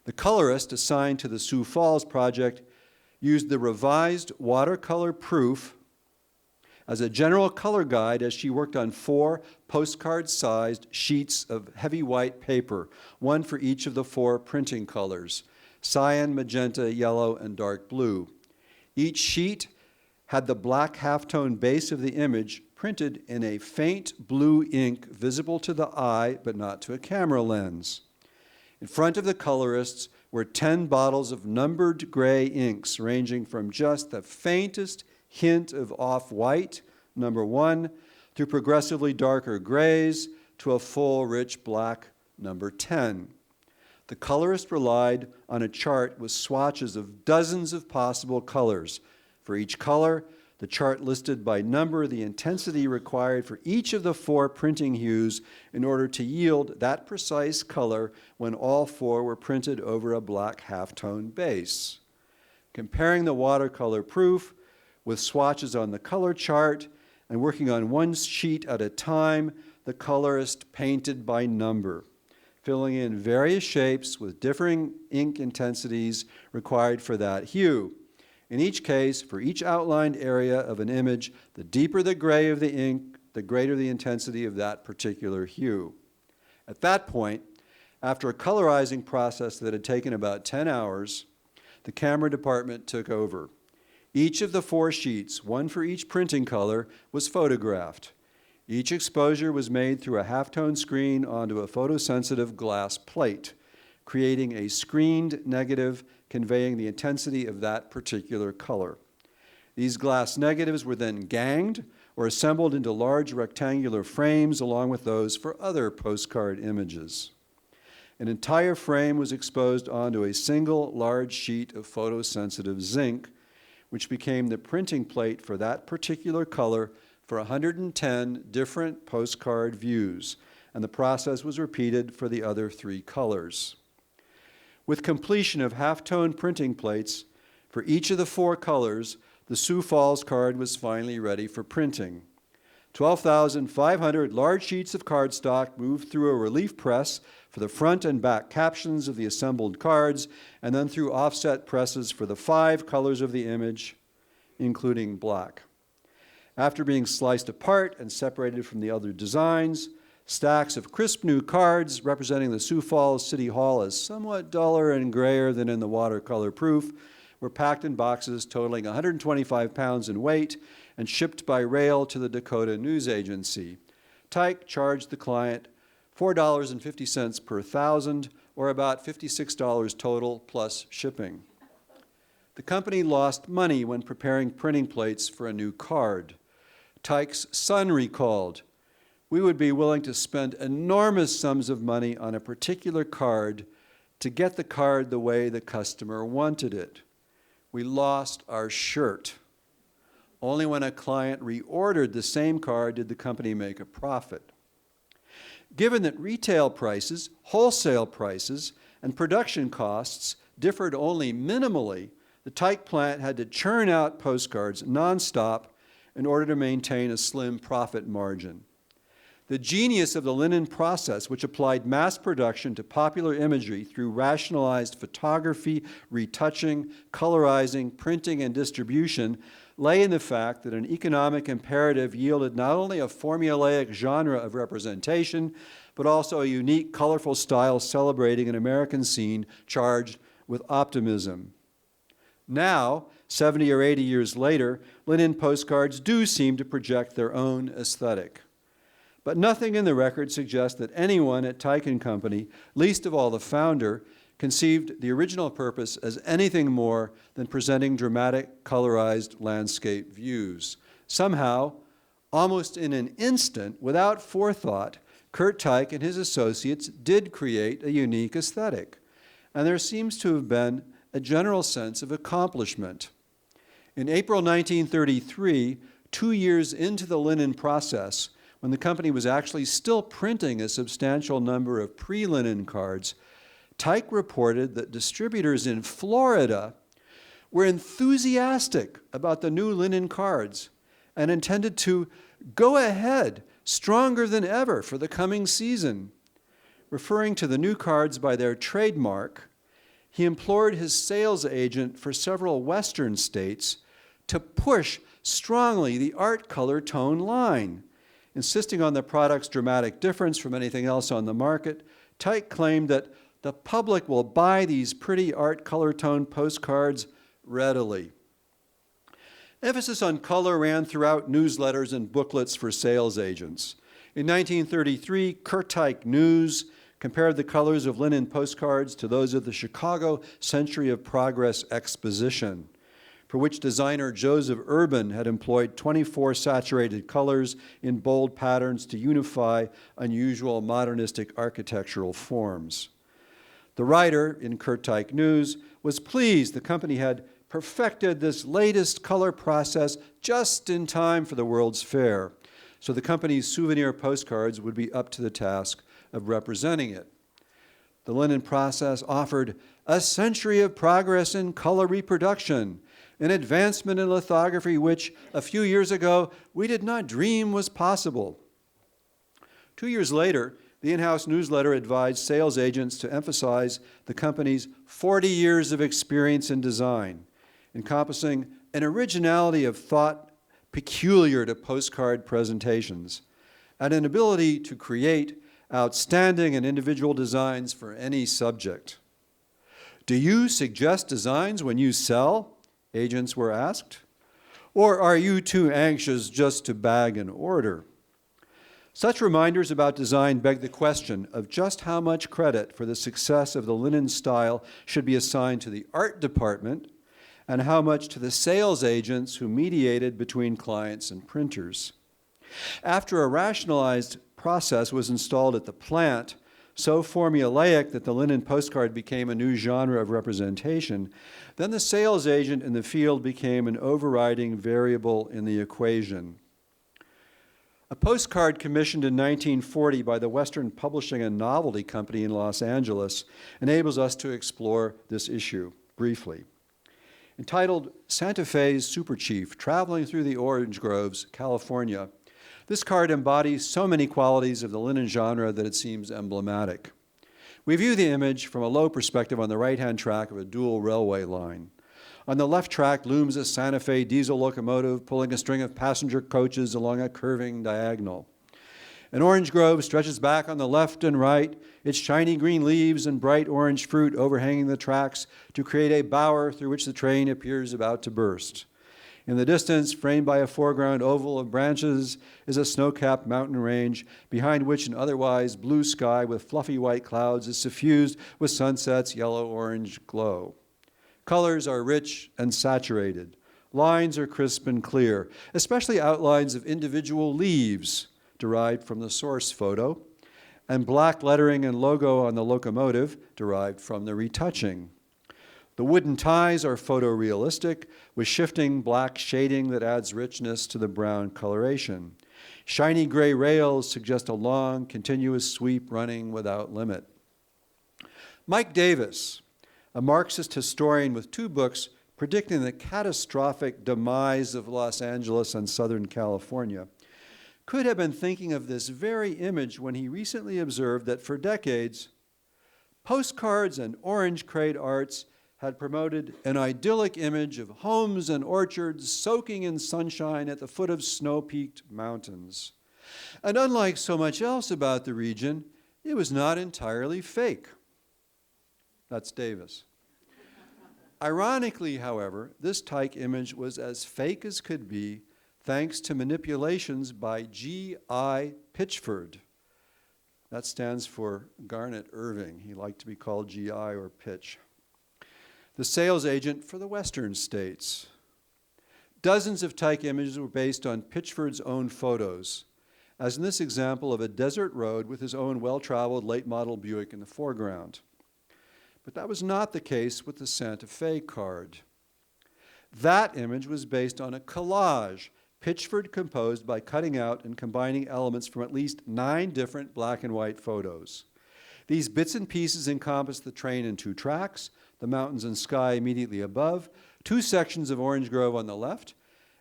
The colorist assigned to the Sioux Falls project used the revised watercolor proof as a general color guide as she worked on 4 postcard-sized sheets of heavy white paper, one for each of the 4 printing colors, cyan, magenta, yellow, and dark blue. Each sheet had the black halftone base of the image printed in a faint blue ink visible to the eye but not to a camera lens. In front of the colorists were 10 bottles of numbered gray inks, ranging from just the faintest hint of off-white, number 1, to progressively darker grays, to a full, rich black, number 10. The colorist relied on a chart with swatches of dozens of possible colors. For each color, the chart listed by number the intensity required for each of the 4 printing hues in order to yield that precise color when all 4 were printed over a black halftone base. Comparing the watercolor proof with swatches on the color chart and working on one sheet at a time, the colorist painted by number, filling in various shapes with differing ink intensities required for that hue. In each case, for each outlined area of an image, the deeper the gray of the ink, the greater the intensity of that particular hue. At that point, after a colorizing process that had taken about 10 hours, the camera department took over. Each of the 4 sheets, one for each printing color, was photographed. Each exposure was made through a halftone screen onto a photosensitive glass plate, creating a screened negative conveying the intensity of that particular color. These glass negatives were then ganged or assembled into large rectangular frames along with those for other postcard images. An entire frame was exposed onto a single large sheet of photosensitive zinc, which became the printing plate for that particular color for 110 different postcard views, and the process was repeated for the other 3 colors. With completion of halftone printing plates for each of the 4 colors, the Sioux Falls card was finally ready for printing. 12,500 large sheets of cardstock moved through a relief press for the front and back captions of the assembled cards, and then through offset presses for the 5 colors of the image, including black. After being sliced apart and separated from the other designs, stacks of crisp new cards representing the Sioux Falls City Hall as somewhat duller and grayer than in the watercolor proof were packed in boxes totaling 125 pounds in weight and shipped by rail to the Dakota News Agency. Tyke charged the client $4.50 per thousand, or about $56 total plus shipping. The company lost money when preparing printing plates for a new card. Tyke's son recalled, "We would be willing to spend enormous sums of money on a particular card to get the card the way the customer wanted it. We lost our shirt. Only when a client reordered the same card did the company make a profit." Given that retail prices, wholesale prices, and production costs differed only minimally, the Tyke plant had to churn out postcards nonstop in order to maintain a slim profit margin. The genius of the linen process, which applied mass production to popular imagery through rationalized photography, retouching, colorizing, printing, and distribution, lay in the fact that an economic imperative yielded not only a formulaic genre of representation, but also a unique, colorful style celebrating an American scene charged with optimism. Now, 70 or 80 years later, linen postcards do seem to project their own aesthetic. But nothing in the record suggests that anyone at Tyke & Company, least of all the founder, conceived the original purpose as anything more than presenting dramatic, colorized landscape views. Somehow, almost in an instant, without forethought, Kurt Tyke and his associates did create a unique aesthetic, and there seems to have been a general sense of accomplishment. In April 1933, 2 years into the linen process, when the company was actually still printing a substantial number of pre-linen cards, Tyke reported that distributors in Florida were enthusiastic about the new linen cards and intended to go ahead stronger than ever for the coming season. Referring to the new cards by their trademark, he implored his sales agent for several western states to push strongly the art color tone line. Insisting on the product's dramatic difference from anything else on the market, Tyke claimed that the public will buy these pretty art color tone postcards readily. Emphasis on color ran throughout newsletters and booklets for sales agents. In 1933, Kurt Tyke News, compared the colors of linen postcards to those of the Chicago Century of Progress exposition, for which designer Joseph Urban had employed 24 saturated colors in bold patterns to unify unusual modernistic architectural forms. The writer, in Kurtijk News, was pleased the company had perfected this latest color process just in time for the World's Fair, so the company's souvenir postcards would be up to the task of representing it. The linen process offered a century of progress in color reproduction, an advancement in lithography which, a few years ago, we did not dream was possible. 2 years later, the in-house newsletter advised sales agents to emphasize the company's 40 years of experience in design, encompassing an originality of thought peculiar to postcard presentations, and an ability to create outstanding and individual designs for any subject. Do you suggest designs when you sell? Agents were asked. Or are you too anxious just to bag an order? Such reminders about design beg the question of just how much credit for the success of the linen style should be assigned to the art department and how much to the sales agents who mediated between clients and printers. After a rationalized process was installed at the plant, so formulaic that the linen postcard became a new genre of representation, then the sales agent in the field became an overriding variable in the equation. A postcard commissioned in 1940 by the Western Publishing and Novelty Company in Los Angeles enables us to explore this issue briefly. Entitled Santa Fe's Super Chief, Traveling Through the Orange Groves, California, this card embodies so many qualities of the linen genre that it seems emblematic. We view the image from a low perspective on the right-hand track of a dual railway line. On the left track looms a Santa Fe diesel locomotive pulling a string of passenger coaches along a curving diagonal. An orange grove stretches back on the left and right, its shiny green leaves and bright orange fruit overhanging the tracks to create a bower through which the train appears about to burst. In the distance, framed by a foreground oval of branches, is a snow-capped mountain range, behind which an otherwise blue sky with fluffy white clouds is suffused with sunset's yellow-orange glow. Colors are rich and saturated. Lines are crisp and clear, especially outlines of individual leaves derived from the source photo, and black lettering and logo on the locomotive derived from the retouching. The wooden ties are photorealistic, with shifting black shading that adds richness to the brown coloration. Shiny gray rails suggest a long, continuous sweep running without limit. Mike Davis, a Marxist historian with 2 books predicting the catastrophic demise of Los Angeles and Southern California, could have been thinking of this very image when he recently observed that for decades, postcards and orange crate arts had promoted an idyllic image of homes and orchards soaking in sunshine at the foot of snow-peaked mountains. And unlike so much else about the region, it was not entirely fake. That's Davis. Ironically, however, this tyke image was as fake as could be thanks to manipulations by G.I. Pitchford. That stands for Garnet Irving. He liked to be called G.I. or Pitch. The sales agent for the Western states. Dozens of tyke images were based on Pitchford's own photos, as in this example of a desert road with his own well-traveled late-model Buick in the foreground. But that was not the case with the Santa Fe card. That image was based on a collage Pitchford composed by cutting out and combining elements from at least 9 different black and white photos. These bits and pieces encompass the train in 2 tracks, the mountains and sky immediately above, 2 sections of orange grove on the left,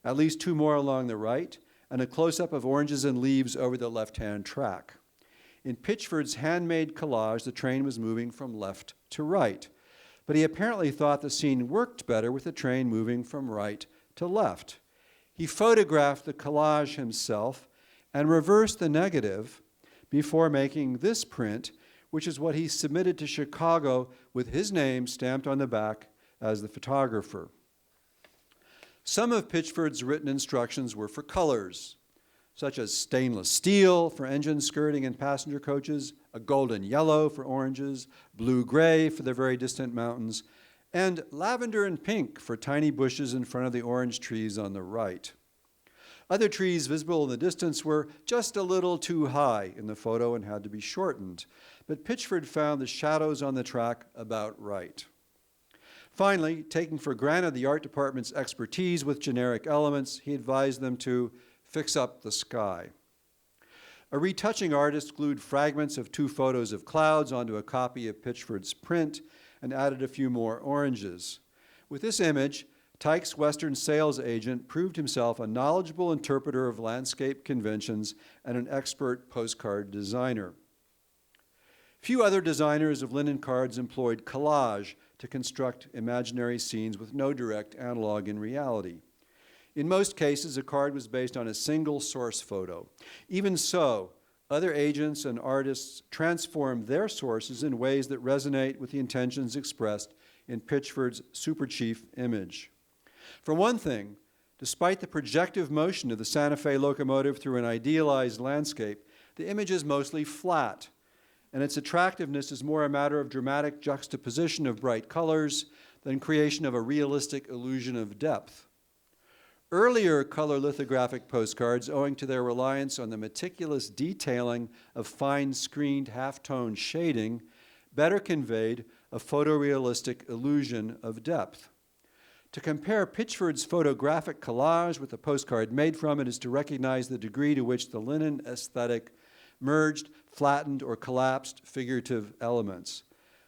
at least 2 more along the right, and a close-up of oranges and leaves over the left-hand track. In Pitchford's handmade collage, the train was moving from left to right, but he apparently thought the scene worked better with the train moving from right to left. He photographed the collage himself and reversed the negative before making this print, which is what he submitted to Chicago with his name stamped on the back as the photographer. Some of Pitchford's written instructions were for colors. such as stainless steel for engine skirting and passenger coaches, a golden yellow for oranges, blue-gray for the very distant mountains, and lavender and pink for tiny bushes in front of the orange trees on the right. Other trees visible in the distance were just a little too high in the photo and had to be shortened, but Pitchford found the shadows on the track about right. Finally, taking for granted the art department's expertise with generic elements, he advised them to fix up the sky. A retouching artist glued fragments of 2 photos of clouds onto a copy of Pitchford's print and added a few more oranges. With this image, Teich's Western sales agent proved himself a knowledgeable interpreter of landscape conventions and an expert postcard designer. Few other designers of linen cards employed collage to construct imaginary scenes with no direct analog in reality. In most cases, a card was based on a single source photo. Even so, other agents and artists transformed their sources in ways that resonate with the intentions expressed in Pitchford's super-chief image. For one thing, despite the projective motion of the Santa Fe locomotive through an idealized landscape, the image is mostly flat, and its attractiveness is more a matter of dramatic juxtaposition of bright colors than creation of a realistic illusion of depth. Earlier color lithographic postcards, owing to their reliance on the meticulous detailing of fine-screened halftone shading, better conveyed a photorealistic illusion of depth. To compare Pitchford's photographic collage with the postcard made from it is to recognize the degree to which the linen aesthetic merged, flattened, or collapsed figurative elements.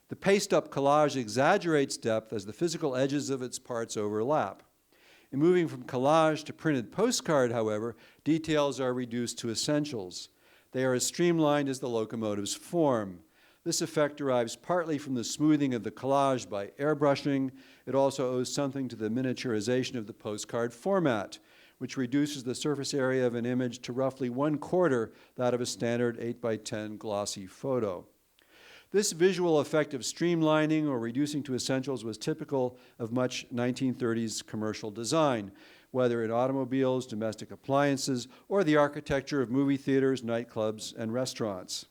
The paste-up collage exaggerates depth as the physical edges of its parts overlap. In moving from collage to printed postcard, however, details are reduced to essentials. They are as streamlined as the locomotive's form. This effect derives partly from the smoothing of the collage by airbrushing. It also owes something to the miniaturization of the postcard format, which reduces the surface area of an image to roughly 1/4 that of a standard 8x10 glossy photo. This visual effect of streamlining or reducing to essentials was typical of much 1930s commercial design, whether in automobiles, domestic appliances, or the architecture of movie theaters, nightclubs, and restaurants.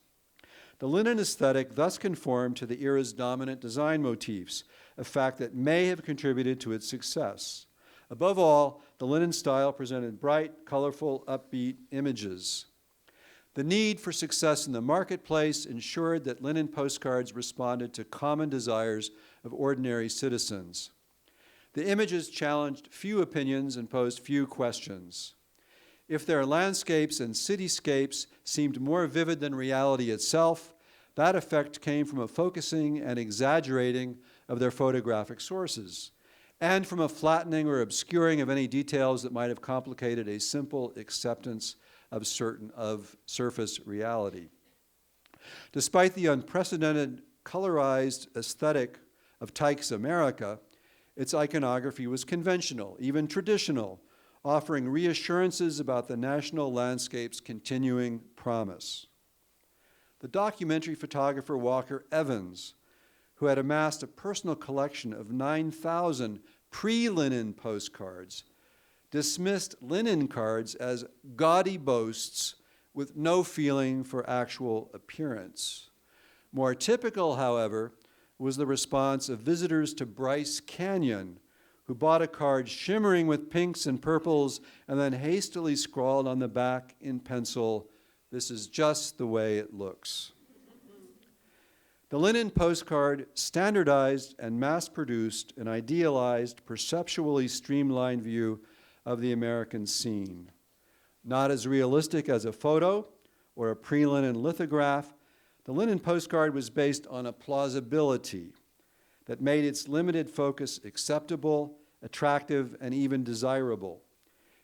The linen aesthetic thus conformed to the era's dominant design motifs, a fact that may have contributed to its success. Above all, the linen style presented bright, colorful, upbeat images. The need for success in the marketplace ensured that linen postcards responded to common desires of ordinary citizens. The images challenged few opinions and posed few questions. If their landscapes and cityscapes seemed more vivid than reality itself, that effect came from a focusing and exaggerating of their photographic sources, and from a flattening or obscuring of any details that might have complicated a simple acceptance of surface reality. Despite the unprecedented colorized aesthetic of Teich's America, its iconography was conventional, even traditional, offering reassurances about the national landscape's continuing promise. The documentary photographer Walker Evans, who had amassed a personal collection of 9,000 pre-linen postcards, dismissed linen cards as gaudy boasts with no feeling for actual appearance. More typical, however, was the response of visitors to Bryce Canyon, who bought a card shimmering with pinks and purples and then hastily scrawled on the back in pencil, "This is just the way it looks." The linen postcard standardized and mass-produced an idealized, perceptually streamlined view of the American scene. Not as realistic as a photo or a pre-linen lithograph, the linen postcard was based on a plausibility that made its limited focus acceptable, attractive, and even desirable.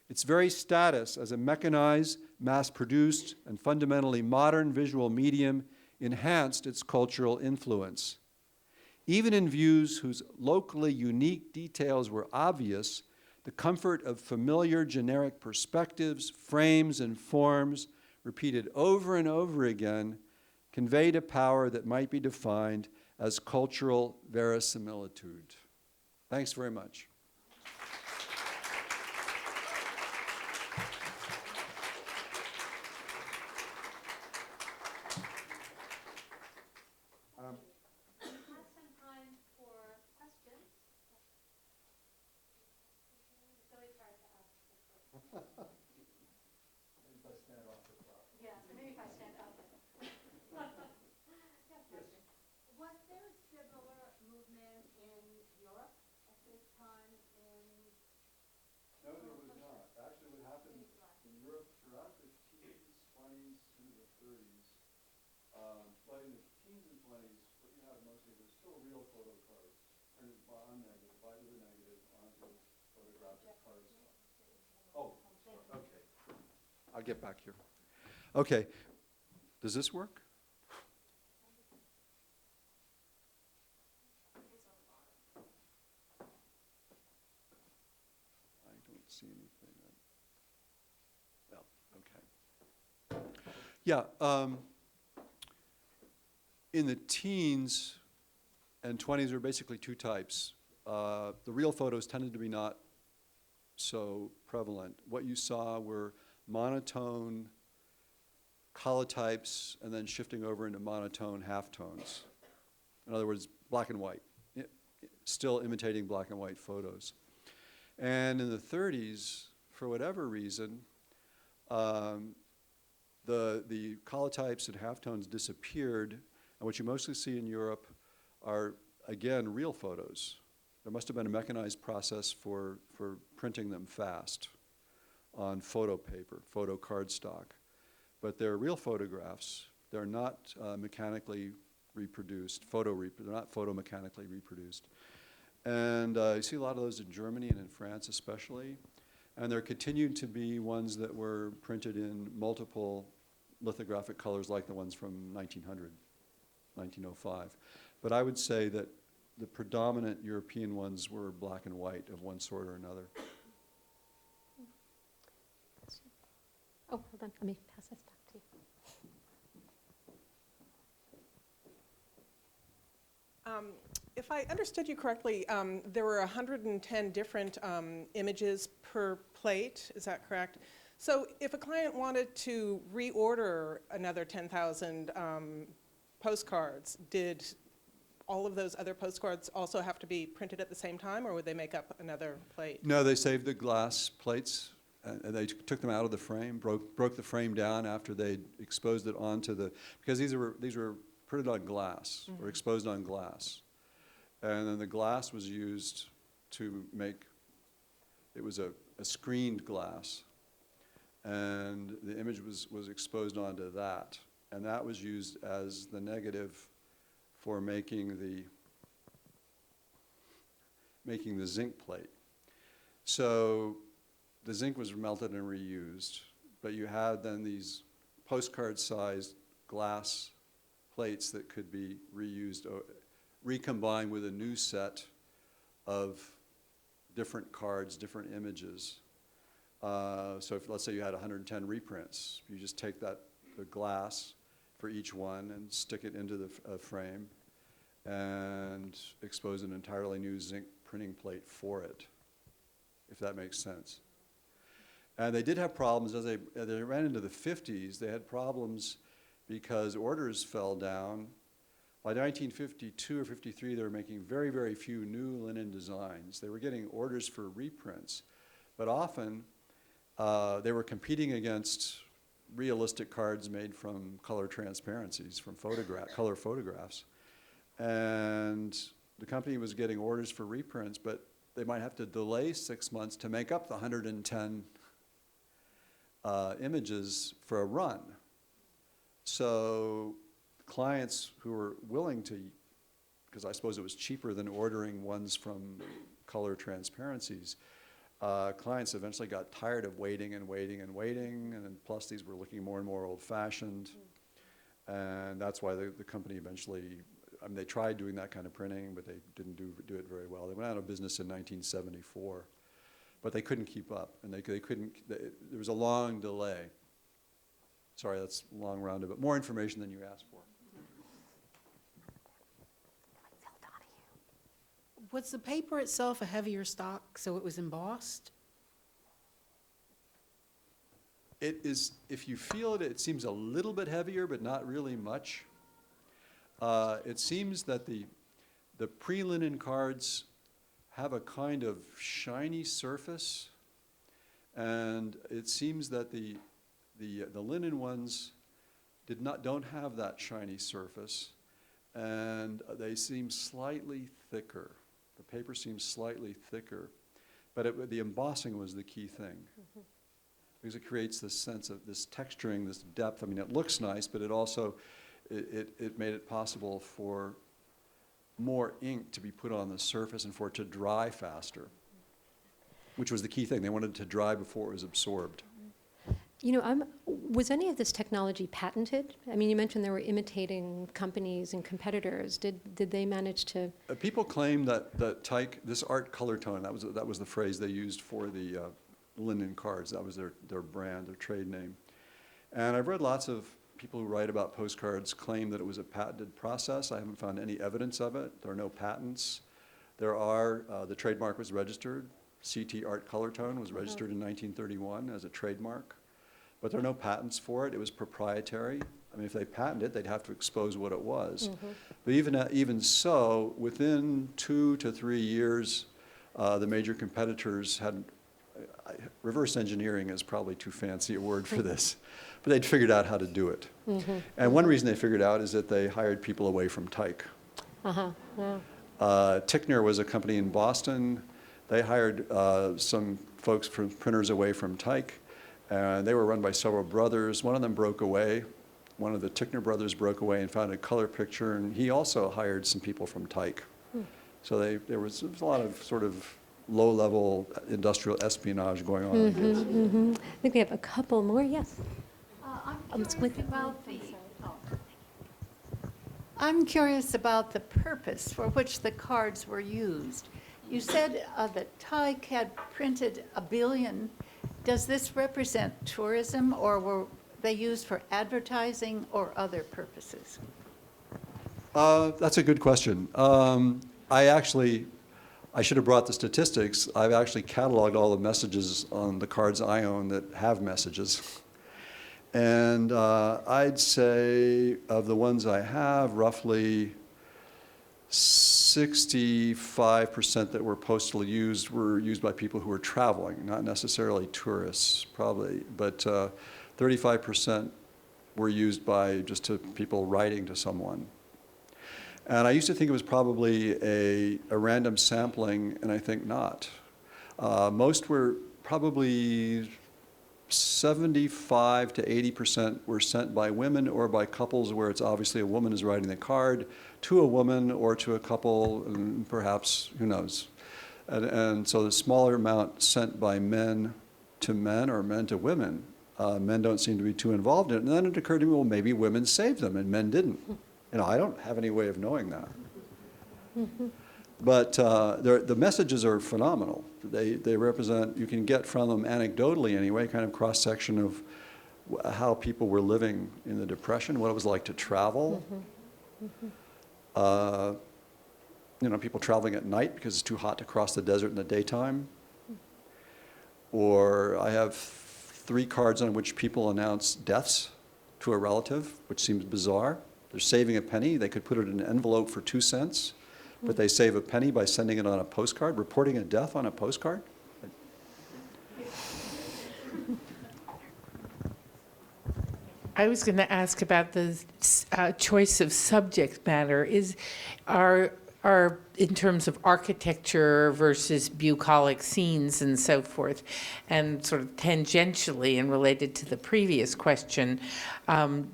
Its very status as a mechanized, mass-produced, and fundamentally modern visual medium enhanced its cultural influence. Even in views whose locally unique details were obvious, the comfort of familiar generic perspectives, frames, and forms, repeated over and over again, conveyed a power that might be defined as cultural verisimilitude. Thanks very much. I'll get back here. Okay, does this work? I don't see anything. Well, okay. Yeah, in the teens and 20s, there were basically two types. The real photos tended to be not so prevalent. What you saw were monotone collotypes and then shifting over into monotone halftones. In other words, black and white, still imitating black and white photos. And in the 30s, for whatever reason, the collotypes and halftones disappeared, and what you mostly see in Europe are, again, real photos. There must have been a mechanized process for printing them fast on photo paper, photo cardstock. But they're real photographs. They're not mechanically reproduced, they're not photomechanically reproduced. And you see a lot of those in Germany and in France especially. And there continued to be ones that were printed in multiple lithographic colors like the ones from 1900, 1905. But I would say that the predominant European ones were black and white of one sort or another. Oh, hold on. Let me pass this back to you. If I understood you correctly, there were 110 different images per plate. Is that correct? So if a client wanted to reorder another 10,000 postcards, did all of those other postcards also have to be printed at the same time, or would they make up another plate? No, they saved the glass plates, and they took them out of the frame, broke the frame down after they exposed it onto the, because these were printed on glass, or exposed on glass. And then the glass was used to make, it was a screened glass, and the image was exposed onto that. And that was used as the negative for making the zinc plate. So the zinc was melted and reused, but you had then these postcard-sized glass plates that could be reused, recombined with a new set of different cards, different images. So if, let's say you had 110 reprints, you just take the glass for each one and stick it into the frame and expose an entirely new zinc printing plate for it, if that makes sense. And they did have problems as they ran into the 50s. They had problems because orders fell down. By 1952 or 53, they were making very, very few new linen designs. They were getting orders for reprints, but often they were competing against realistic cards made from color transparencies, from color photographs. And the company was getting orders for reprints, but they might have to delay 6 months to make up the 110 images for a run. So clients who were willing to, because I suppose it was cheaper than ordering ones from color transparencies, clients eventually got tired of waiting and waiting and waiting, and then plus these were looking more and more old-fashioned, and that's why the company eventually, I mean, they tried doing that kind of printing, but they didn't do it very well. They went out of business in 1974, but they couldn't keep up, and there was a long delay. Sorry, that's a long roundabout, but more information than you asked for. Was the paper itself a heavier stock, so it was embossed? It is, if you feel it, it seems a little bit heavier, but not really much. It seems that the pre-linen cards have a kind of shiny surface, and it seems that the linen ones don't have that shiny surface, and they seem slightly thicker. The paper seems slightly thicker, but the embossing was the key thing, because it creates this sense of this texturing, this depth. I mean, it looks nice, but it also it made it possible for more ink to be put on the surface and for it to dry faster, which was the key thing. They wanted it to dry before it was absorbed. Was any of this technology patented? I mean, you mentioned they were imitating companies and competitors. Did they manage to? People claim that Tyke, this art color tone, that was the phrase they used for the linen cards. That was their brand, their trade name. And I've read lots of people who write about postcards claim that it was a patented process. I haven't found any evidence of it. There are no patents. There are, the trademark was registered. CT Art Color Tone was registered in 1931 as a trademark. But there are no patents for it. It was proprietary. I mean, if they patented it, they'd have to expose what it was. But even so, within 2 to 3 years, the major competitors had, reverse engineering is probably too fancy a word for this, but they'd figured out how to do it. And one reason they figured out is that they hired people away from Tyke. Tickner was a company in Boston. They hired some folks from printers away from Tyke. And they were run by several brothers. One of them broke away. One of the Tickner brothers broke away and found a color picture, and he also hired some people from Tyke. So there was a lot of sort of low-level industrial espionage going on. I think we have a couple more. Yes. I'm curious about the purpose for which the cards were used. You said that Tyke had printed 1 billion. Does this represent tourism, or were they used for advertising or other purposes? That's a good question. I should have brought the statistics. I've actually cataloged all the messages on the cards I own that have messages. And I'd say of the ones I have, roughly 65% that were postally used were used by people who were traveling, not necessarily tourists, probably, but 35% were used by just people writing to someone. And I used to think it was probably a random sampling, and I think not. Most were probably 75 to 80% were sent by women or by couples where it's obviously a woman is writing the card to a woman or to a couple, and perhaps, who knows. And so the smaller amount sent by men to men or men to women. Men don't seem to be too involved in it. And then it occurred to me, well, maybe women saved them and men didn't. I don't have any way of knowing that. But the messages are phenomenal. They represent, you can get from them anecdotally anyway, kind of cross-section of how people were living in the Depression, what it was like to travel. People traveling at night because it's too hot to cross the desert in the daytime. Or I have 3 cards on which people announce deaths to a relative, which seems bizarre. They're saving a penny. They could put it in an envelope for 2 cents. But they save a penny by sending it on a postcard, reporting a death on a postcard? I was going to ask about the choice of subject matter. Are in terms of architecture versus bucolic scenes and so forth, and sort of tangentially and related to the previous question,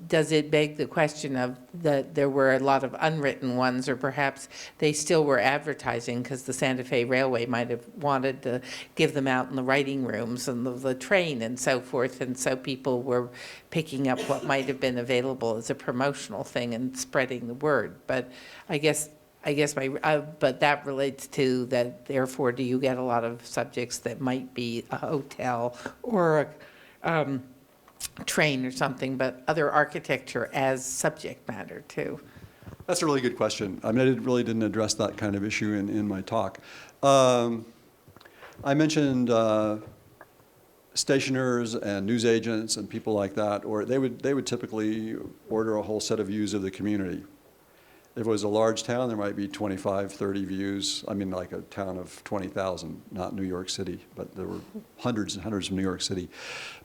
does it beg the question of that there were a lot of unwritten ones, or perhaps they still were advertising because the Santa Fe Railway might have wanted to give them out in the writing rooms and the train and so forth, and so people were picking up what might have been available as a promotional thing and spreading the word. But I guess but that relates to that, therefore, do you get a lot of subjects that might be a hotel or a train or something, but other architecture as subject matter too? That's a really good question. I mean, I really didn't address that kind of issue in my talk. I mentioned stationers and newsagents and people like that, or they would typically order a whole set of views of the community. If it was a large town, there might be 25, 30 views. I mean, like a town of 20,000, not New York City, but there were hundreds and hundreds from New York City.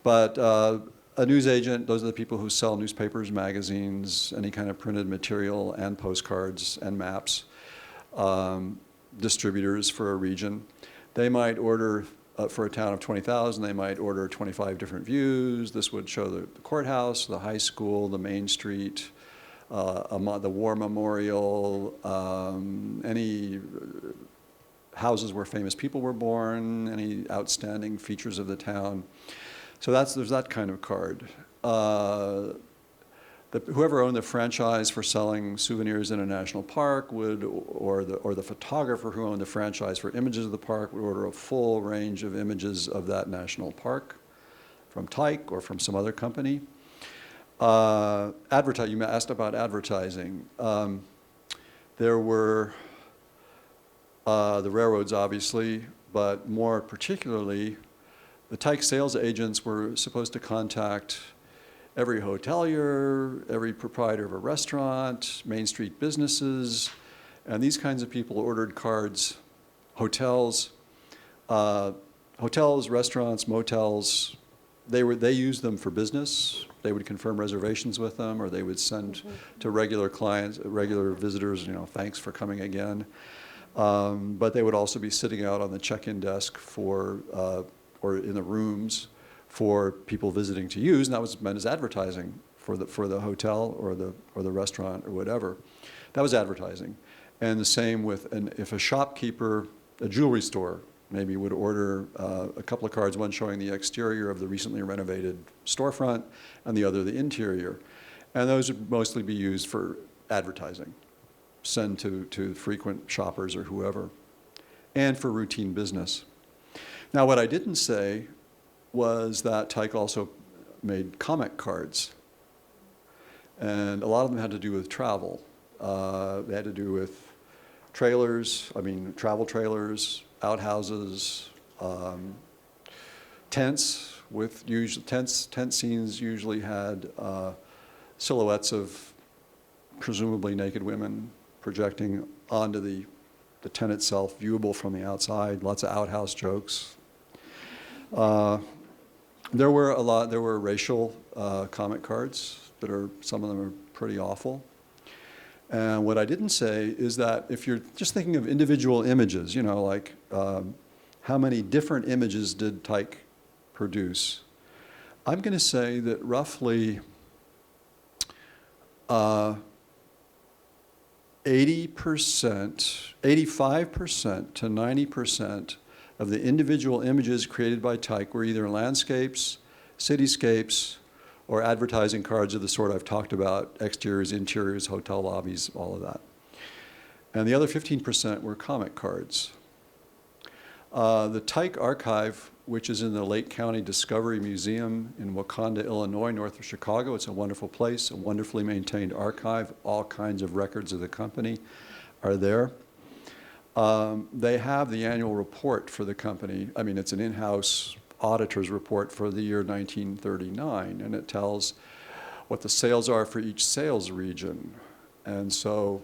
But a newsagent, those are the people who sell newspapers, magazines, any kind of printed material, and postcards and maps, distributors for a region. They might order, for a town of 20,000, they might order 25 different views. This would show the courthouse, the high school, the main street, the War Memorial, any houses where famous people were born, any outstanding features of the town. So there's that kind of card. Whoever owned the franchise for selling souvenirs in a national park would, or the photographer who owned the franchise for images of the park would order a full range of images of that national park from Tyke or from some other company. You asked about advertising. There were the railroads, obviously, but more particularly, the Tyke sales agents were supposed to contact every hotelier, every proprietor of a restaurant, Main Street businesses, and these kinds of people ordered cards, hotels, restaurants, motels. They used them for business. They would confirm reservations with them, or they would send to regular clients, regular visitors, thanks for coming again. But they would also be sitting out on the check-in desk or in the rooms for people visiting to use, and that was meant as advertising for the hotel or the restaurant or whatever. That was advertising. And the same if a shopkeeper, a jewelry store, maybe would order a couple of cards, one showing the exterior of the recently renovated storefront and the other the interior. And those would mostly be used for advertising, send to frequent shoppers or whoever, and for routine business. Now, what I didn't say was that Tyke also made comic cards. And a lot of them had to do with travel. They had to do with travel trailers, outhouses, tents. Tent scenes usually had silhouettes of presumably naked women projecting onto the tent itself, viewable from the outside. Lots of outhouse jokes. There were racial comic cards some of them are pretty awful. And what I didn't say is that if you're just thinking of individual images, like how many different images did Tyke produce? I'm going to say that roughly 80%, 85% to 90% of the individual images created by Tyke were either landscapes, cityscapes, or advertising cards of the sort I've talked about, exteriors, interiors, hotel lobbies, all of that. And the other 15% were comic cards. The Tyke Archive, which is in the Lake County Discovery Museum in Wauconda, Illinois, north of Chicago. It's a wonderful place, a wonderfully maintained archive. All kinds of records of the company are there. They have the annual report for the company. It's an in-house auditor's report for the year 1939, and it tells what the sales are for each sales region. And so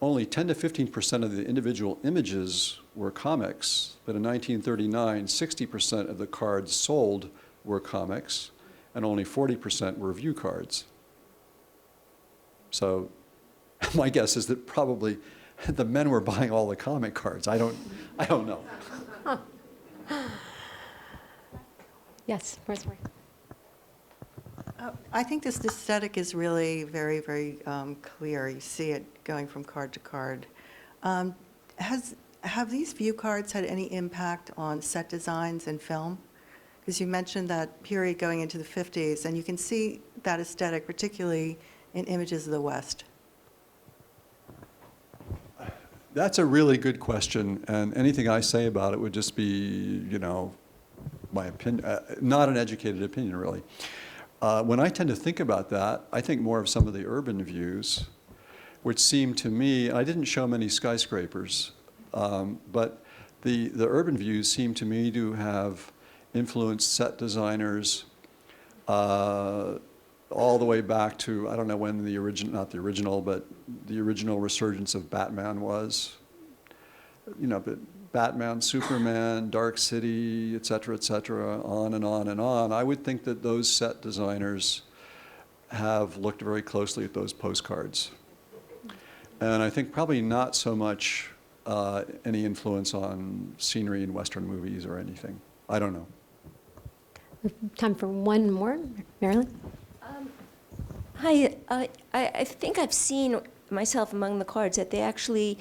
only 10 to 15% of the individual images were comics, but in 1939, 60% of the cards sold were comics, and only 40% were view cards. So my guess is that probably the men were buying all the comic cards. I don't know. Yes, Rosemary. I think this aesthetic is really very, very clear. You see it going from card to card. Have these view cards had any impact on set designs and film? Because you mentioned that period going into the 50s, and you can see that aesthetic, particularly in images of the West. That's a really good question, and anything I say about it would just be, my opinion, not an educated opinion, really. When I tend to think about that, I think more of some of the urban views, which seem to me, I didn't show many skyscrapers, but the urban views seem to me to have influenced set designers all the way back to, I don't know when the original resurgence of Batman was. But Batman, Superman, Dark City, et cetera, on and on and on. I would think that those set designers have looked very closely at those postcards. And I think probably not so much any influence on scenery in Western movies or anything. I don't know. Time for one more. Marilyn? Hi, I think I've seen myself among the cards that they actually,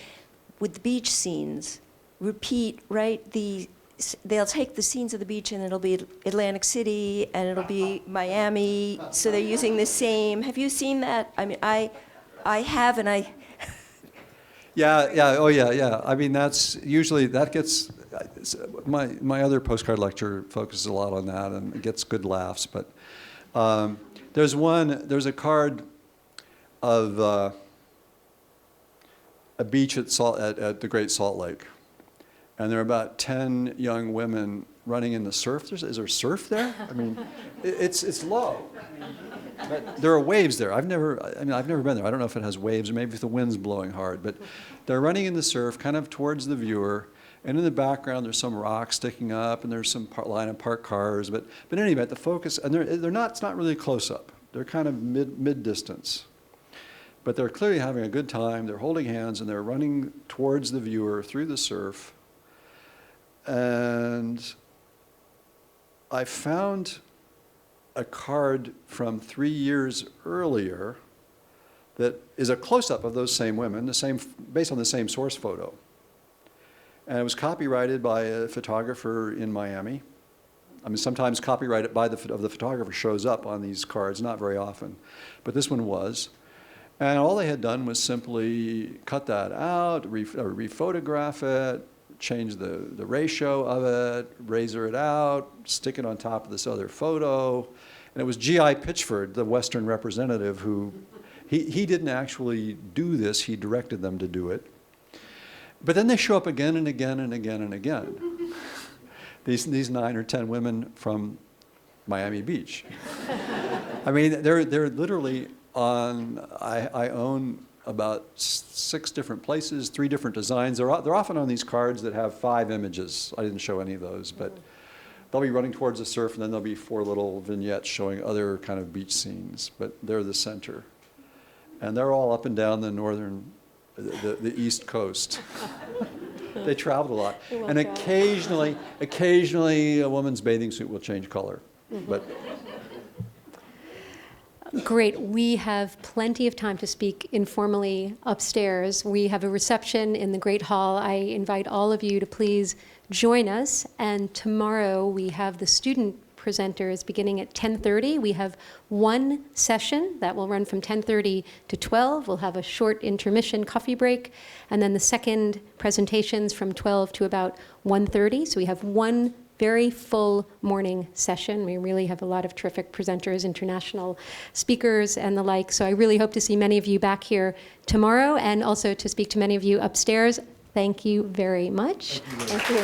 with the beach scenes, repeat, right, the they'll take the scenes of the beach and it'll be Atlantic City and it'll be Miami. So they're using the same. Have you seen that? I mean, I have, and I. Yeah. I mean, that's usually, that gets, my other postcard lecture focuses a lot on that, and it gets good laughs. But there's a card of a beach at the Great Salt Lake. And there are about 10 young women running in the surf. Is there surf there? I mean, it's low. But there are waves there. I've never been there. I don't know if it has waves, or maybe if the wind's blowing hard. But they're running in the surf, kind of towards the viewer. And in the background, there's some rocks sticking up, and there's some line of parked cars. But in any event, the focus, and they're not. It's not really close up. They're kind of mid distance. But they're clearly having a good time. They're holding hands, and they're running towards the viewer through the surf. And I found a card from 3 years earlier that is a close-up of those same women, based on the same source photo. And it was copyrighted by a photographer in Miami. I mean, sometimes copyright of the photographer shows up on these cards, not very often. But this one was. And all they had done was simply cut that out, rephotograph it, change the ratio of it, razor it out, stick it on top of this other photo. And it was G.I. Pitchford, the Western representative, who, he didn't actually do this, he directed them to do it. But then they show up again and again and again and again. These 9 or 10 women from Miami Beach. I mean, they're literally on, I own about 6 different places, 3 different designs. They're often on these cards that have 5 images. I didn't show any of those, but they'll be running towards the surf, and then there'll be 4 little vignettes showing other kind of beach scenes, but they're the center. And they're all up and down the East Coast. They traveled a lot. And occasionally a woman's bathing suit will change color. But Great. We have plenty of time to speak informally upstairs. We have a reception in the Great Hall. I invite all of you to please join us. And tomorrow we have the student presenters beginning at 10:30. We have one session that will run from 10:30 to 12. We'll have a short intermission coffee break. And then the second presentations from 12 to about 1:30. So we have one very full morning session. We really have a lot of terrific presenters, international speakers, and the like. So I really hope to see many of you back here tomorrow, and also to speak to many of you upstairs. Thank you very much. Thank you.